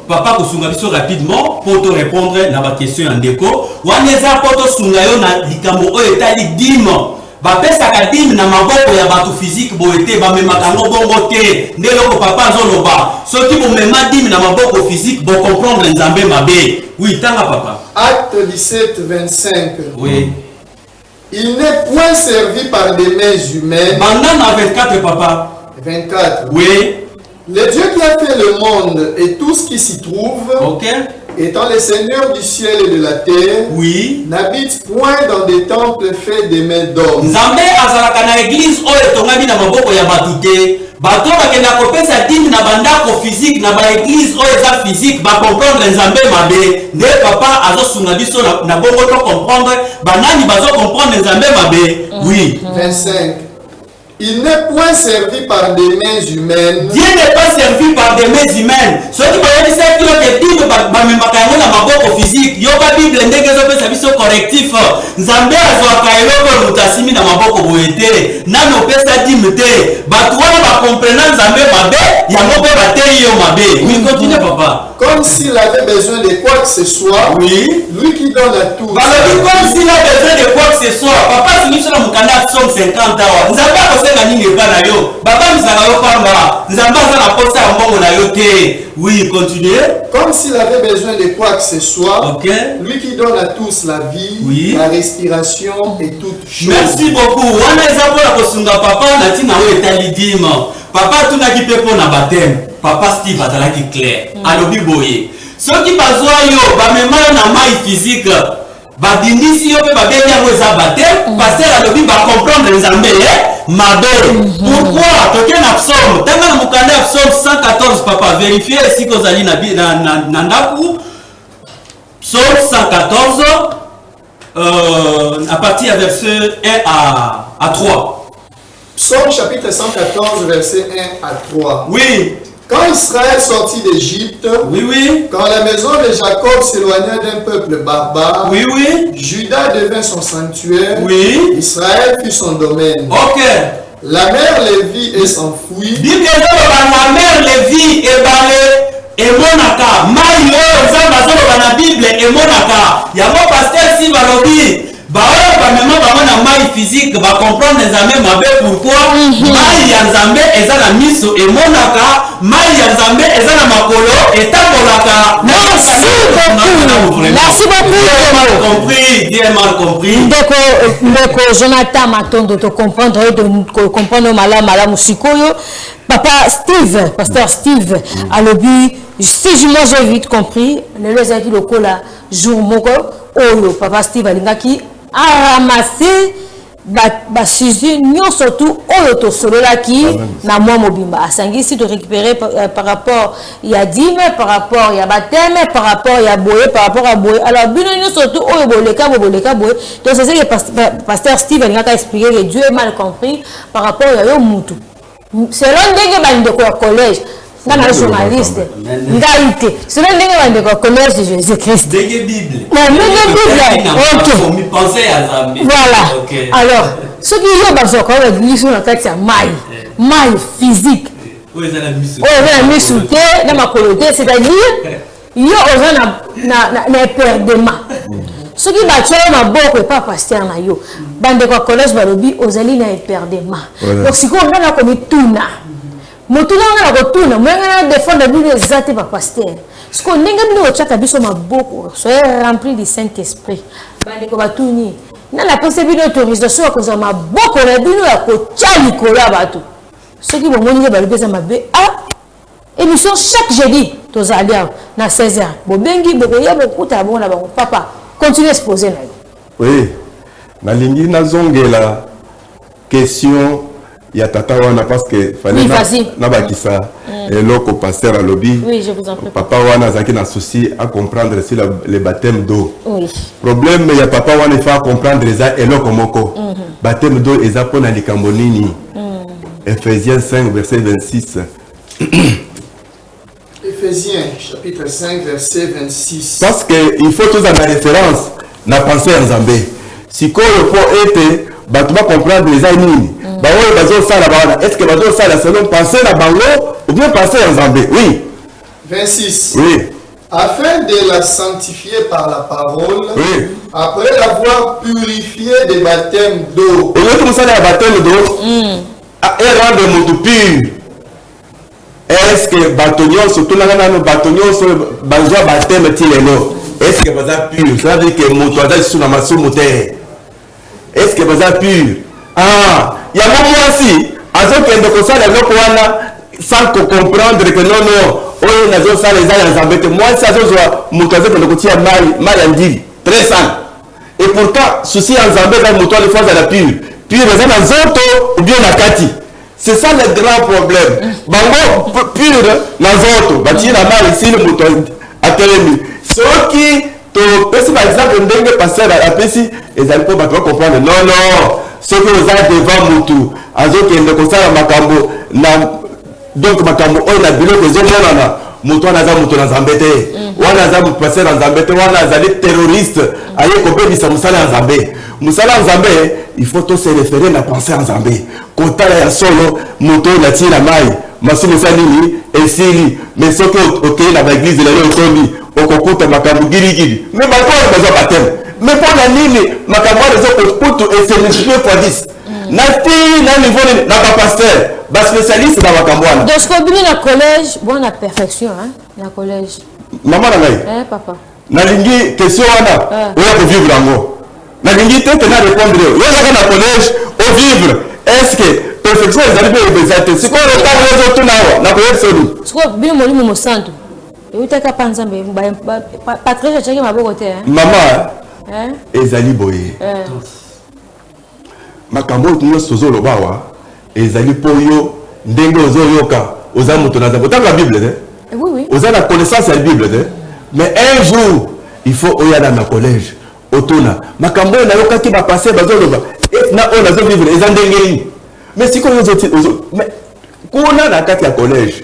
Papa kosunga biso rapidement pour te répondre na ba question ya ndeko. Wana eza poto sunga yo na likambo oyo etali dimo. Ba pesa ka dim na maboko ya batu physique boete ba memaka ngo bongo te. Ndeloko papa zoloba. Soki bo mema dim na maboko physique bo comprendre Nzambe mabe. Oui, tanga papa. Acte 17 25. Oui. Il n'est point servi par des mains humaines. Bandana 24 papa. 24. Oui. Le Dieu qui a fait le monde et tout ce qui s'y trouve Ok. Étant le Seigneur du ciel et de la terre, Oui. n'habite point dans des temples faits des mains d'hommes. Nzambe azalaka na église oyo etongami na maboko ya bato te. Bato bakenda kopesa dimi na bandako physique na baéglise oyo eza physique bacomprendre nzambe mabe. Nde papa azosunga biso na bongo to comprendre banani bazocomprendre nzambe mabe. Oui. 25. Il n'est point servi par des mains humaines. Dieu n'est pas servi par des mains humaines. Ce qui va dire c'est que Bible bamemaka yango na maboko physique. Yoka Bible ndenge ezopesa biso correctif. Nzambe azwaka eloko moto asimi na maboko boye te. Nani opesa dime te. Bato wana bakomprena nzambe mabe yango mpe bateyi yo mabe. Oui, continue papa. Comme s'il avait besoin de quoi que ce soit. Oui. Lui qui donne à tous. Comme s'il a besoin de quoi que ce soit. Papa c'est sur le mukanda Psaume 50 ans. Nzambe akosenga nini epa na yo. Baba misaka yo pamba. Nzambe aza na posa ya mbongo na yo te. Oui, continuez. Comme s'il avait besoin de quoi que ce soit. Ok. Lui qui donne à tous la vie, Oui. la respiration et toutes choses. Merci beaucoup. Wana eza mpona kosunga papa na ntina oyo etali dima. Papa atunaki mpe mpo na bateme. Papa Steve azalaki clair. Alobi boye. Soki bazwa yo bamema yo na mai physique babindisi yo mpe babengi yango eza bateme. Paster alobi bacomprendre nzambe mabe. Pourquoi toke na psaume tanga na mokanda ya psaume 114 papa vérifie esika ozali na ndaku. Psaume 114 à partir du verset 1 à 3. Psaume chapitre 114, verset 1 à 3. Oui. Quand Israël sortit d'Égypte, Oui, oui. quand la maison de Jacob s'éloigna d'un peuple barbare, Oui, oui. Juda devint son sanctuaire, Oui. Israël fut son domaine. Ok. La mer les vit et s'enfuit. Bible la mer les vit et balé et monaka. Maïo, nzambe azoloba na Bible et monaka. Yango pasteur si balobi. Baoyo bamema bango na mai physique bacomprendre nzambe mabe pourquoi mai ya nzambe eza na miso emonaka mai ya nzambe eza na makolo etambolaka. Merci beaucoup. Merci beaucoup. Bien mal compris. Ndeko Jonathan Matondo to comprendre malamu sikoyo. Papa Steve, pasteur Steve alobi si moi j'ai vite compris le ezaki lokola jour moko oyo papa Steve alingaki a ramassé basujet nyonso surtout oyo tosololaki na mwa mobimba asangisi to récupérer par rapport ya dîme par rapport ya baptême par rapport ya boye par rapport à boye alors bino nyonso surtout oyo boleka boye donc c'est ça que pasteur Steve alingaka expliquer que Dieu est mal compris par rapport à yo mutu selon ndenge bandeko ya collège ngana journaliste ngaite selon ndenge bandeko ya collège de Jésus-Christ Ndenge Bible. Ok. Voilà. Alors, ce qui est basé quand on dit sur la tête c'est maille physique. Oui, c'est la mission. Oh, la mission dans ma coloté, c'est-à-dire il y a na perdement. Ce qui va tuer ma boque pas pasteur na yo. Bande ko collège balobi ozali na perdement. Donc si on a comme tuna. Motuna na ko tuna, moi na défendre bien exacté par pasteur. Ce qu'on n'enga bino chaka biso ma boque, soyez rempli du Saint-Esprit. Bande ko batuni. Na la possible autorisation à cause ma boque na bino ya ko tchali kola bato. Ce qui vont monier balobi ça ma be ah émission chaque jeudi tozali na 16h. Bobengi bokoya bokuta bon na bango papa. Continuez à se poser. Oui, nalingi nazongela question ya tata wana parce que fallait na bakisa eloko pasteur alobi. Oui, je vous en prie. Papa wana zaki na souci à comprendre si le baptême d'eau. Oui. Problème ya papa wana il faut comprendre eza eloko moko. Baptême d'eau eza pona likambo nini. Ephésiens 5 verset 26. Ephésiens chapitre 5 verset 26. Parce qu'il faut tous avoir référence na pensée en Zambé. Si quoi le point était, bah tu vas comprendre les animes. Bah ouais, bah ça là-bas. Est-ce que bah ça la selon penser la bango ou bien penser en Zambé? Oui. 26. Oui. Afin de la sanctifier par la parole. Oui. Après l'avoir purifié des baptêmes d'eau. Et l'autre ça la baptême d'eau. Et rendre mon tout pur. Est-ce que bâtonnion, surtout là, nous bâtonnions sur le baptême tileno? Est-ce que vous avez pur? Ça veut dire que mon toit est sur la masse moteur. Est-ce que vous avez pur? Ah, il y a un moment aussi, à ce que nous sommes sans comprendre que non, oyo nazosala eza ya nzambe te mwasi azozwa moto azokende kotia mai ya ndili très sale et pourtant souci ya nzambe eza moto alifa azala pure eza na nzoto ou bien na kati. C'est ça le grand problème. Bango pure na nzoto batie na mai esili moto atelemi soki topesi par exemple ndenge pasteur apesi ezali mpo bato bacomprendre non soki oza devant motu azokende kosala makambo na donc makambo oyo na biloko ezomonana moto wana aza moto na nzambe te wana aza pasteur na nzambe te wana azali terroriste aye kobebisa mosala ya nzambe. Mosala ya nzambe il faut to se référer na pensée ya nzambe kotala ya solo moto oyo natie na mai masumu esa nini esili mais soki okei na baeglise lelo otombi okokuta makambo girigiri mais bato oyo bazwa bateme mais mpo na nini makambo wana ezokutu esemultiplie fois 10 na ti na niveau nini na bapaster baspécialiste na makambo wana. donc kobimi na collège bon na perfection na collège mama na ngai papa nalingi question wana oya kovivre yango nalingi te tena répondre yo yoka na collège ovivre est-ce que perfection ezali mpe ebeza te sikoyo ntango ezotuna awa nakoyebisa olu sikoyo bino molimo mosantu eutaka pa nzambe patrice atiaki maboko te mama ezali boye makambo nyonso tozoloba awa ezali mpo yo ndenge ozoyoka oza moto na nzambe otanga bible te oza na connaissance ya bible te mais un jour il faut oyana na collège otuna makambo oyo nayokaki bapase bazoloba na oyo nazovivre eza ndenge nini mais sikoyo kuna na kati ya collège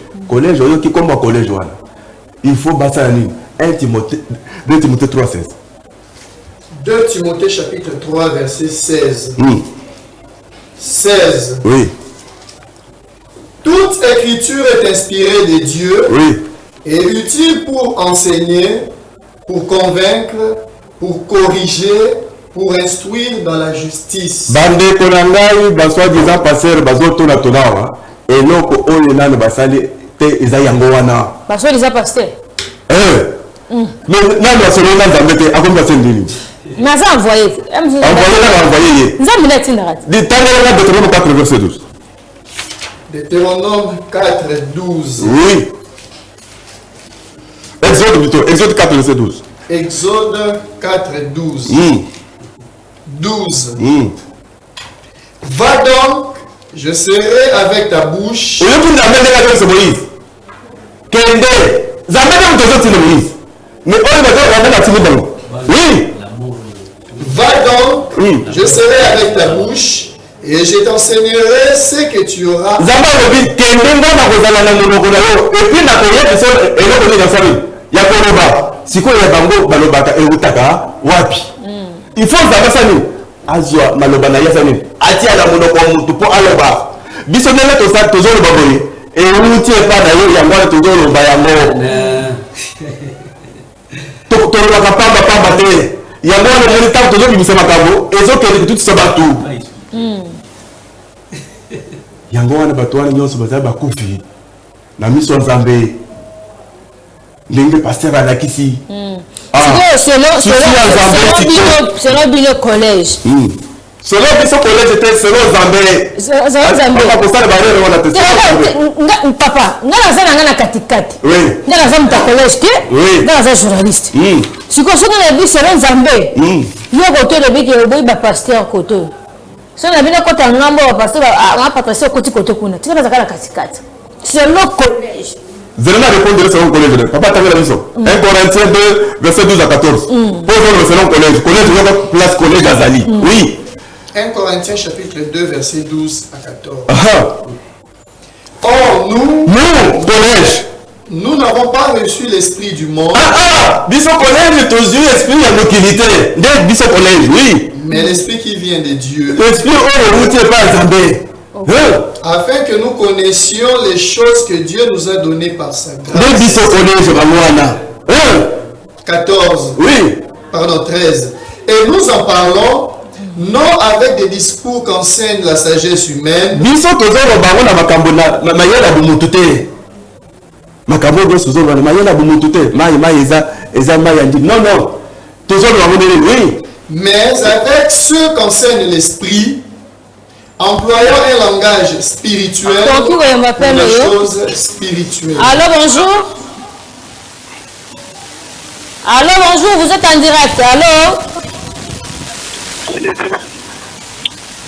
oyoki komba collège wana il faut basala nini 2 Timothée 3, 16. 2 Timothée chapitre 3 verset 16. 16. Oui. Toute écriture est inspirée de Dieu et utile pour enseigner, pour convaincre, pour corriger, pour instruire dans la justice. Bande konangai baswa disant passer bazotona tonawa eloko oyo nanu basali te eza yango wana. Baswa disant pasteur. Mais nanu basolo na nzambe te akomba sendini. Naza envoyé. Envoyé. Nzambe na tindara. Di tangela na Deutéronome 4 verset 12. Deutéronome 4 12. Oui. Exode 4 verset 12. Exode 4 12. 12. Va donc, je serai avec ta bouche. Oui. Va donc, je serai avec ta bouche et je t'enseignerai ce que tu auras. Il faut savoir azwa maloba na yasani atia la monoko mutu po aloba biso nele to sa tozolo baboye e uti e pa na yo yango tozolo ba yango to la pamba te yango na moni ta tozolo bimisa makambo ezoke ni tuti sabatu yango wana bato wana nyonso bazali bakufi na miso nzambe ndenge pasteur alakisi selon bino collège. Selon biso collège était selon Zambé. Papa, nga na katikati. Nga naza muta collège ke. Nga naza journaliste. Siko soki na bi selon Zambé. Yo koto de bi ke boyi ba pasteur koto. So na bino kota ngambo ba pasteur ba patrice koto kuna. Tika naza kana katikati. Selon collège. Je vais répondre selon collège. Papa, tu as la mission. 1 Corinthiens 2, verset 12 à 14. Posons le selon collège. Collège, il y a place collège Azali. Oui. 1 Corinthiens chapitre 2, verset 12 à 14. Or, nous, collège, nous n'avons pas reçu l'esprit du monde. Biso collège, tu as eu l'esprit de l'utilité. Biso collège, oui. Mais l'esprit qui vient de Dieu. L'esprit où tu n'es pas Zambé. Afin que nous connaissions les choses que Dieu nous a données par sa grâce. 14. Oui. Pardon, 13. Et nous en parlons non avec des discours qu'enseigne la sagesse humaine. Mais avec ceux qu'enseigne l'esprit, employant un langage spirituel pour les choses spirituelles. Alors bonjour. Allô, bonjour, vous êtes en direct. Allô?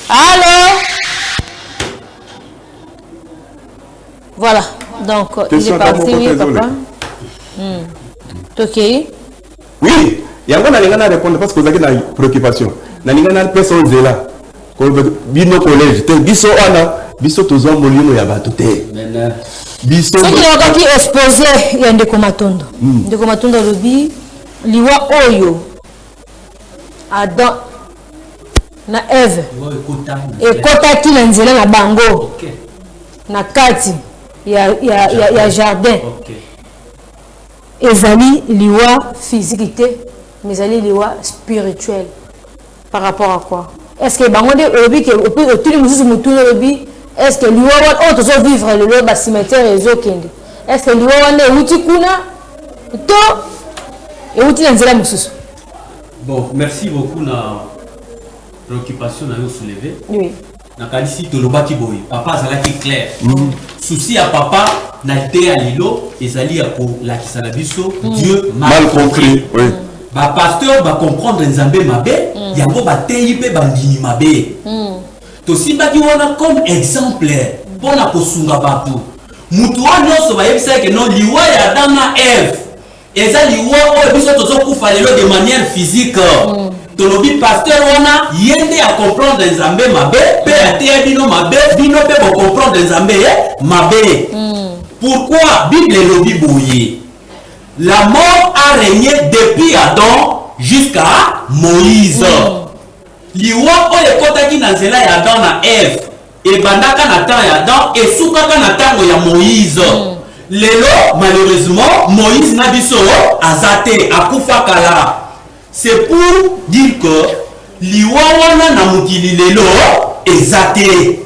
Allô? Voilà, donc il est parti, oui, papa. Ok. Oui, il y a un répondre parce que vous avez une préoccupation. Il y a une personne qui est là. Bino collège, biso ana, biso tozo molimo ya batote. Biso. C'est qui est exposé, il y a Ndeko Matondo. Ndeko Matondo lobi, liwa oyo. Adam na Eve. Et kota ki na nzela na bango. Na kati ya jardin. Ezali liwa physique, mais ezali liwa spirituel. Par rapport à quoi? Est-ce que bango de obi que tout le monde mutu obi est-ce que liwa on toujours vivre le liwa cimetière ezokende? Est-ce que liwa on uti kuna to et uti nzela mususu? Bon, merci beaucoup na préoccupation na yo soulevé. Oui. Na kalisi to lobaki boy. Papa azalaki clair. Souci à papa na te ya lilo ezali ya ko la kisala biso Dieu Mal compris. Oui. Ba pasteur va comprendre nzambe mabe yango ba teyi pe ba ndini mabe. To simbaki wana comme exemple pona ko sunga batu. Mutu wana so ba yebisa ke non liwa ya Adam na Eve. Eza liwa o biso tozo kufa lelo de manière physique. Tolobi pasteur wana yende à comprendre nzambe mabe pe ateya bino mabe bino pe bo comprendre nzambe mabe. Pourquoi Bible lobi boye? La mort a régné depuis Adam jusqu'à Moïse. Liwa oyo ekotaki na nzela ya Adam na Eve ebandaka na temps ya Adam esukaka na ntango ya Moïse. Lelo malheureusement Moïse na biso azate akufa kala. C'est pour dire que liwa wana na mukili lelo ezate.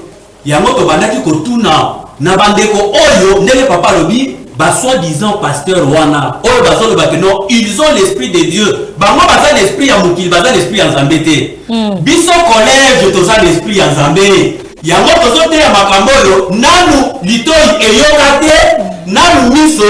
Yango to bandaki kotuna na bandeko oyo ndenge papa lobi ba soi-disant pasteur wana oyo bazo ba que non ils ont l'esprit de Dieu bango baza l'esprit ya mukili baza l'esprit ya nzambe te biso collège toza l'esprit ya nzambe yango tozo te ya makambo oyo nanu litoi eyoka te nanu miso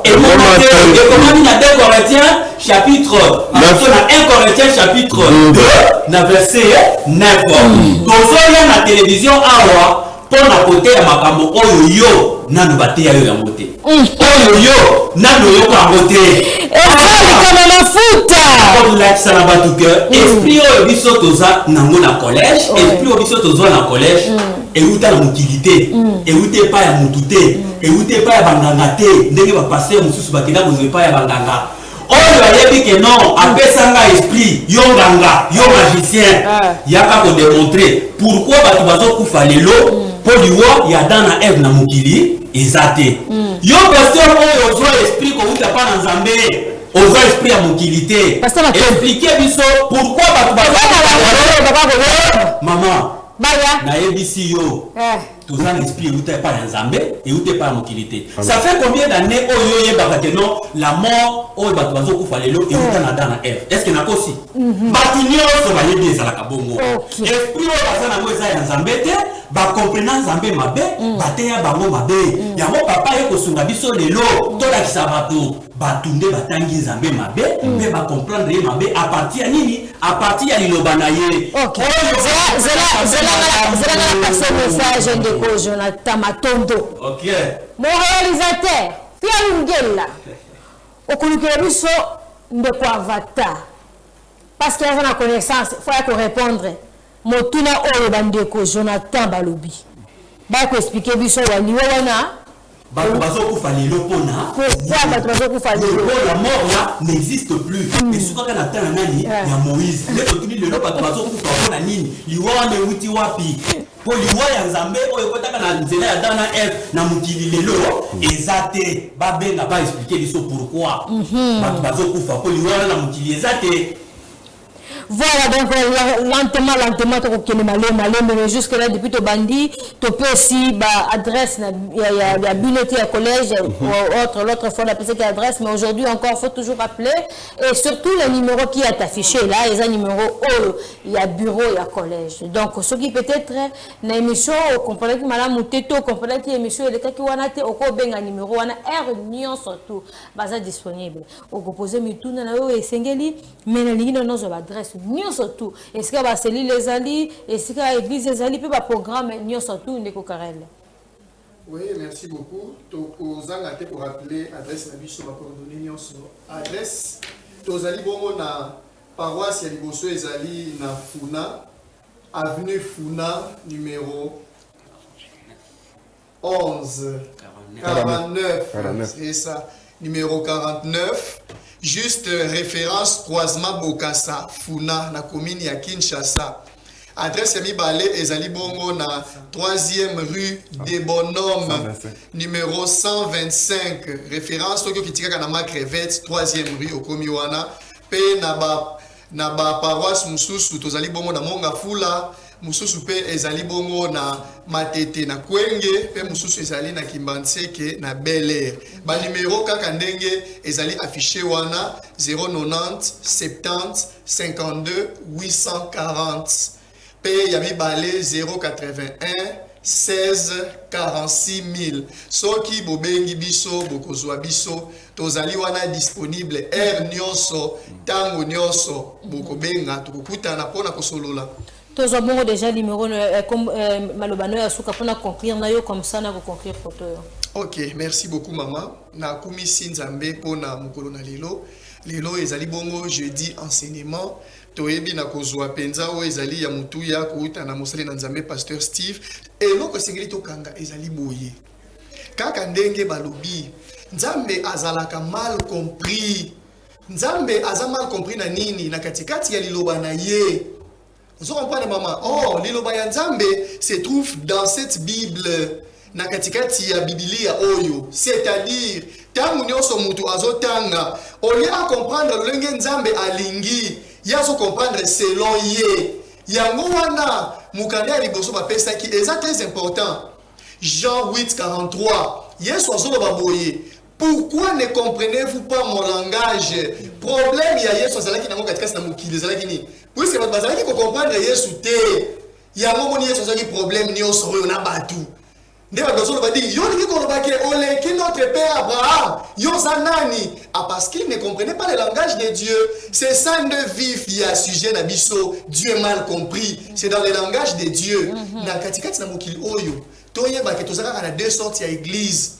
emona te ekomani na 2 Corinthiens chapitre 1 Corinthiens chapitre 2 na verset 9 tozo ya na télévision awa pona kote ya makambo oyo yo nanu bate ya yo ya mote oyo yo nanu yo ka mote Kama mafuta comme l'accent na batu que esprit oyo biso toza nango na collège esprit oyo biso toza na collège euta na mutilité euta pa ya mutute euta pa ya banganga te ndenge ba pasteur mususu bakenda kozwe pa ya banganga oyo ayebi que non apesanga esprit yo nganga yo magicien yaka ko démontrer pourquoi batu bazokufa lelo po liwa ya Adam na Eve na mokili ezate yo pasteur oyo ozwa esprit ko uta pa na nzambe ozwa esprit ya mokili te expliquer biso pourquoi batu maman baya na ebisi yo toza na esprit euta pa na nzambe euta pa na mokili te ça fait combien d'années oyo yebaka que non la mort oyo batu bazokufa lelo euta na Adam na Eve est-ce que nakosi batu nyonso bayebi ezalaka bongo esprit oyo baza nango eza ya nzambe te bakomprena nzambe mabe bateya bango mabe yango papa ye kosunga biso lelo tolakisa bato batu nde batangi nzambe mabe mpe bakomprendre ye mabe a partir ya nini a partir ya liloba na ye zela message Ndeko Jonathan Matondo mon réalisateur Pierre Lungela okolukela biso Ndeko Avatar parce qu'il y a une connaissance il faut répondre motuna oyo bandeko Jonathan balobi ba ko expliquer biso waliwa wana bato bazokufa lelo pona pourquoi bato bazokufa lelo la mort là n'existe plus et soukaka na temps nani ya Moïse lelo tuni lelo bato bazokufa pona nini liwa wana euti wapi po liwa ya nzambe oyo ekotaka na nzela ya Adam na Eve na mokili lelo eza te babenga ba expliquer biso pourquoi bato bazokufa po liwa wana na mokili eza te. Voilà, donc lentement, tu mais jusque là, depuis ton bandit, tu peux aussi adresse, il y a bulletin à collège, l'autre fois, on a pensé qu'il y a adresse, mais aujourd'hui encore, il faut toujours appeler. Et surtout, le numéro qui est affiché là, il y a un numéro, il y a bureau, il y a collège. Donc, ce qui peut-être, dans l'émission, on comprenait que Madame Mouteto, on comprenait que l'émission, il y a des cas qui ont un numéro, on a R, Nyon surtout, basa disponible. On propose tout dans la et Sengeli, mais la ligne de nos adresses, Nyon surtout. Est-ce qu'il y a les alliés, est-ce qu'il y a l'église des alliés, puis le programme Nyon surtout, Ndeko Karel. Oui, merci beaucoup. Aux Angate pour rappeler l'adresse de la biche, pour donner Nyon sur adresse. Aux alliés, bon, on a paroisse, il y a les Bosso, les alliés, na Funa, avenue Funa, numéro 11, 49, c'est ça, numéro 49, juste référence croisement Bokassa, Funa, na commune ya Kinshasa. Adresse Yami Balé, Ezali Bongo, na 3e rue des Bonhommes, numéro 125, référence Tokyo Kitika Kanama Crevette, 3e rue au Komiwana, P na ba paroisse Mususu, Tozali Bongo na Monga Fula, Mususu pe ezali bongo na Matete na Kwenge, pe Mususu ezali na Kimbanseke na Bel Air. Ba numéro kaka ndenge ezali affiché wana 090 70 52 840. Pe yami balé 081 16 46 000. Soki bobengi biso bokozwa biso tozali wana disponible air nyonso tango nyonso bokobenga tukukutana pona kosolola. Tous avons déjà numéro comme Malobano et Asuka pour conclure comme ça na conclure photo. Ok, merci beaucoup maman. Na kumisi nzambe pona mukolo na lelo. Lelo ezali bongo jeudi enseignement. Toyebi na kozwa penza o ezali ya mutu ya kuuta na mosali na nzambe pasteur Steve. Et loko sengeli to kanga ezali boye. Kaka ndenge balobi. Nzambe azalaka mal compris. Nzambe aza mal compris na nini na katikati ya liloba na ye. Vous comprenez maman? Oh, liloba ya Nzambe se trouve dans cette Bible. Na katikati ya Biblia oyo. C'est-à-dire, tangu nyonso mutu azotanga, au lieu à comprendre lenge Nzambe alingi, yazo comprendre selon ye. Yango wana mukanda ya liboso bapesa ki eza très important. Jean 8 43. Yesu azoloba boye. Pourquoi ne comprenez-vous pas mon langage? Problème il y a Yesu azalaki nango katikati na mukili azalaki ni. Puisque votre bazalaki ko comprendre Yesu te. Ya ngomoni Yesu azalaki problème nyonso oyo na batu. Nde ba dozo ba di yo lingi ko lobake oleki notre père Abraham. Yo zanani? Ah parce qu'il ne comprenait pas le langage de Dieu. C'est ça de vif il y a sujet na biso. Dieu est mal compris. C'est dans le langage de Dieu. Na katikati na mukili oyo. Toyeba ke tozaka na deux sortes ya église.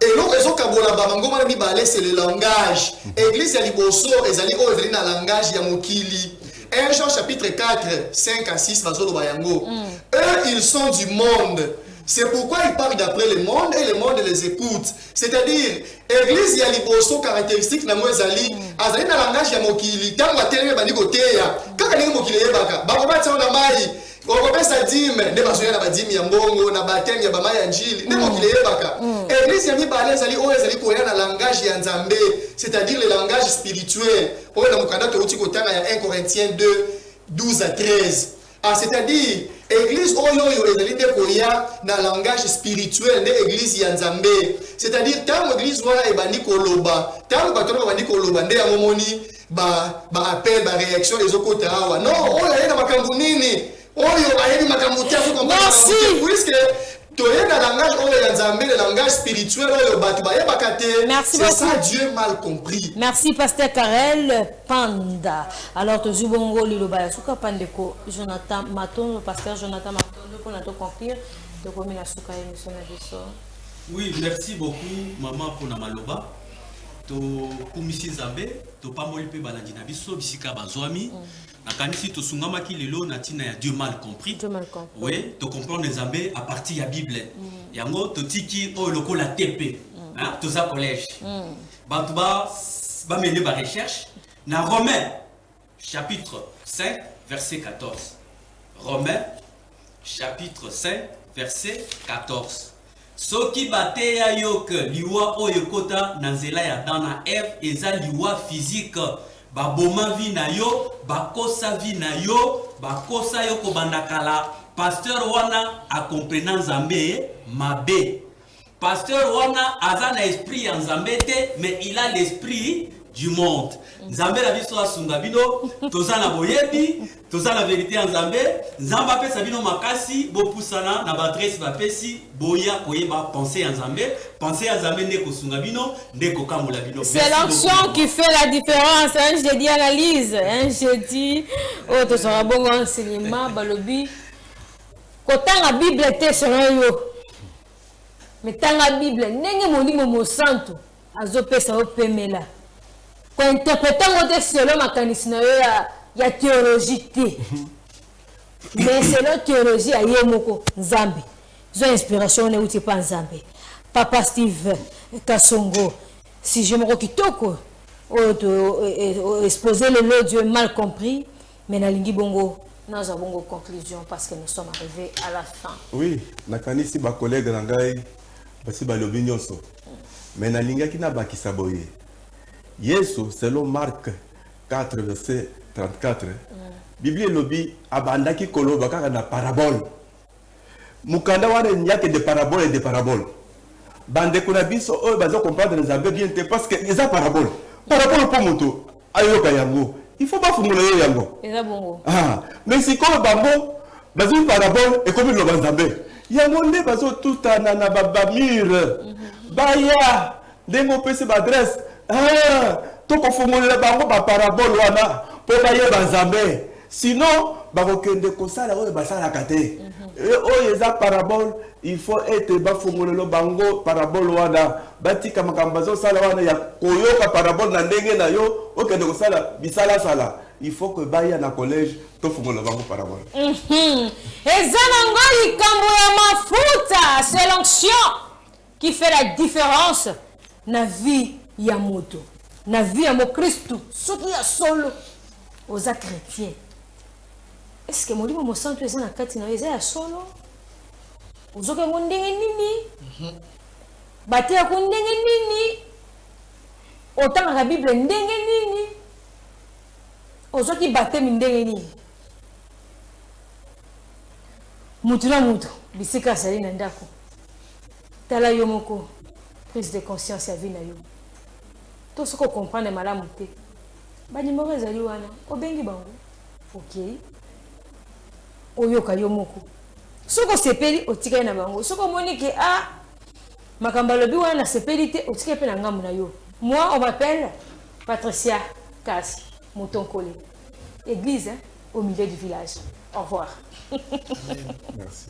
Et l'autre raison kabola bamangoma mi balé c'est le langage. Église ya liboso ezali o ezali na langage ya mokili. 1 Jean chapitre 4 5 à 6 bazolo bayango. Eux ils sont du monde. C'est pourquoi ils parlent d'après le monde et le monde les écoute. C'est-à-dire église ya liboso caractéristique na ezali azali na langage ya mokili. Tango ateleme bandi koteya. Kaka ndenge mokili yebaka. Bakobata na mai. Okopesa dime nde bazoya na badimi ya mbongo na batemi ya bama ya njili nde mokili yebaka. Église ya mibale ezali oyo ezali koya na langage ya Nzambe, c'est-à-dire le langage spirituel. Oyo na mukanda touti kotanga ya 1 Corinthiens 2 12 à 13. Ah, c'est-à-dire église oyo ezali te koya na langage spirituel nde église ya Nzambe. C'est-à-dire tango église wana ebandi koloba, tango bato bandi koloba nde ya momoni ba appel ba réaction ezokota awa. Non, oyo ayena makambo nini? Merci. Puisque tu es dans le langage le langage spirituel, merci c'est ça Dieu mal compris. Merci pasteur Karel Panda. Alors tu bongo liloba suka pandeko Jonathan Maton, le pasteur Jonathan Maton pour notre conclure de communion suka émission na biso. Oui, merci beaucoup maman pour na maloba. To kumisi Nzambe, to pamoli pe balandi na biso bisika bazwami. Nakanisi to sungamaki lelo na tina ya Dieu mal compris. Dieu mal compris. Oui, to comprendre Nzambe à partir ya Bible. Yango to tiki o lokola TP. Hein, to za collège. Bantu ba mener ba recherche na Romains chapitre 5 verset 14. Romains chapitre 5 verset 14. Soki bateya yok liwa oyo kota na nzela ya dana Eve eza liwa physique baboma vi na yo, bakosa vi na yo, bakosa yo kobandakala. Pasteur wana a comprenant Nzambe mabe. Pasteur wana aza na esprit ya Nzambe te, mais il a l'esprit du monde. Nzambe la biso asunga bino, toza na boyebi, toza na vérité ya Nzambe, Nzamba pesa bino makasi, bo pusana na adresse ba pesi, boya koyeba penser ya Nzambe, penser ya Nzambe ne kosunga bino, ne kokamula bino. C'est l'action qui fait la différence. Un jeudi analyse, un jeudi, oh, tu seras bon enseignement, balobi. Quand la Bible était selon yo, mais tant la Bible, nenge molimo mo santo, azo pesa o pemela. Quand interprétant o selon makanisi na yo ya théologie té. Mais selon théologie ya yemoko Nzambe. Zo inspiration ne uti pa Nzambe. Papa Steve Kasongo, si je me kitoko, exposer le lot Dieu mal compris, mais na lingi bongo. Nous avons une conclusion parce que nous sommes arrivés à la fin. Oui, nakanisi ba collègue nangai basi ba lobi nyonso. Mais na linga kina bakisa boye. Yesu selon Marc 4 verset 34. Bible lobi abandaki koloba kaka na parabole. Mukanda wana nyake de parabole et de parabole. Bande kuna biso oyo bazo comprendre Nzambe bien te parce que eza parabole. Parabole pour muto ayoka yango. Il faut pas fumuler yo yango. Eza bongo. Ah, mais si comme bango bazo parabole et comme le Nzambe. Yango nde bazo tout na babamir. Baya ndengo pese ba adresse. Ah, to ko fumuler bango ba parabole wana po bayeba Nzambe. Sinon bakokende kosala oyo basala kate. Oyo eza parabole, il faut être bafungolelo bango parabole wana batika makambo zo sala wana ya koyoka parabole na ndenge na yo okende kosala bisala sala. Il faut que baya na collège to fungola bango parabole. Eza nango likambo ya mafuta, c'est l'onction qui fait la différence na vie ya moto, na vie ya mo Christ, soki ya solo oza chrétien. Est-ce que molimo mo santo eza na kati na eza ya solo? Ozoke ngo ndenge nini? Bate ya ndenge nini? Otanga ka Bible ndenge nini? Ozoki bate mi ndenge nini? Mutu na mutu bisika sali na ndako. Tala yo moko prise de conscience ya vie na yo. To soko comprendre malamu te. Ba numéro ezali wana obengi bango. OK. Oyoka yo moko. Soko sepeli otika na bango. Soko moni ke makamba lobi wana sepeli te otika pe na ngamu na yo. Moi on m'appelle Patricia Kasi Motonkole. Église au milieu du village. Au revoir. Merci.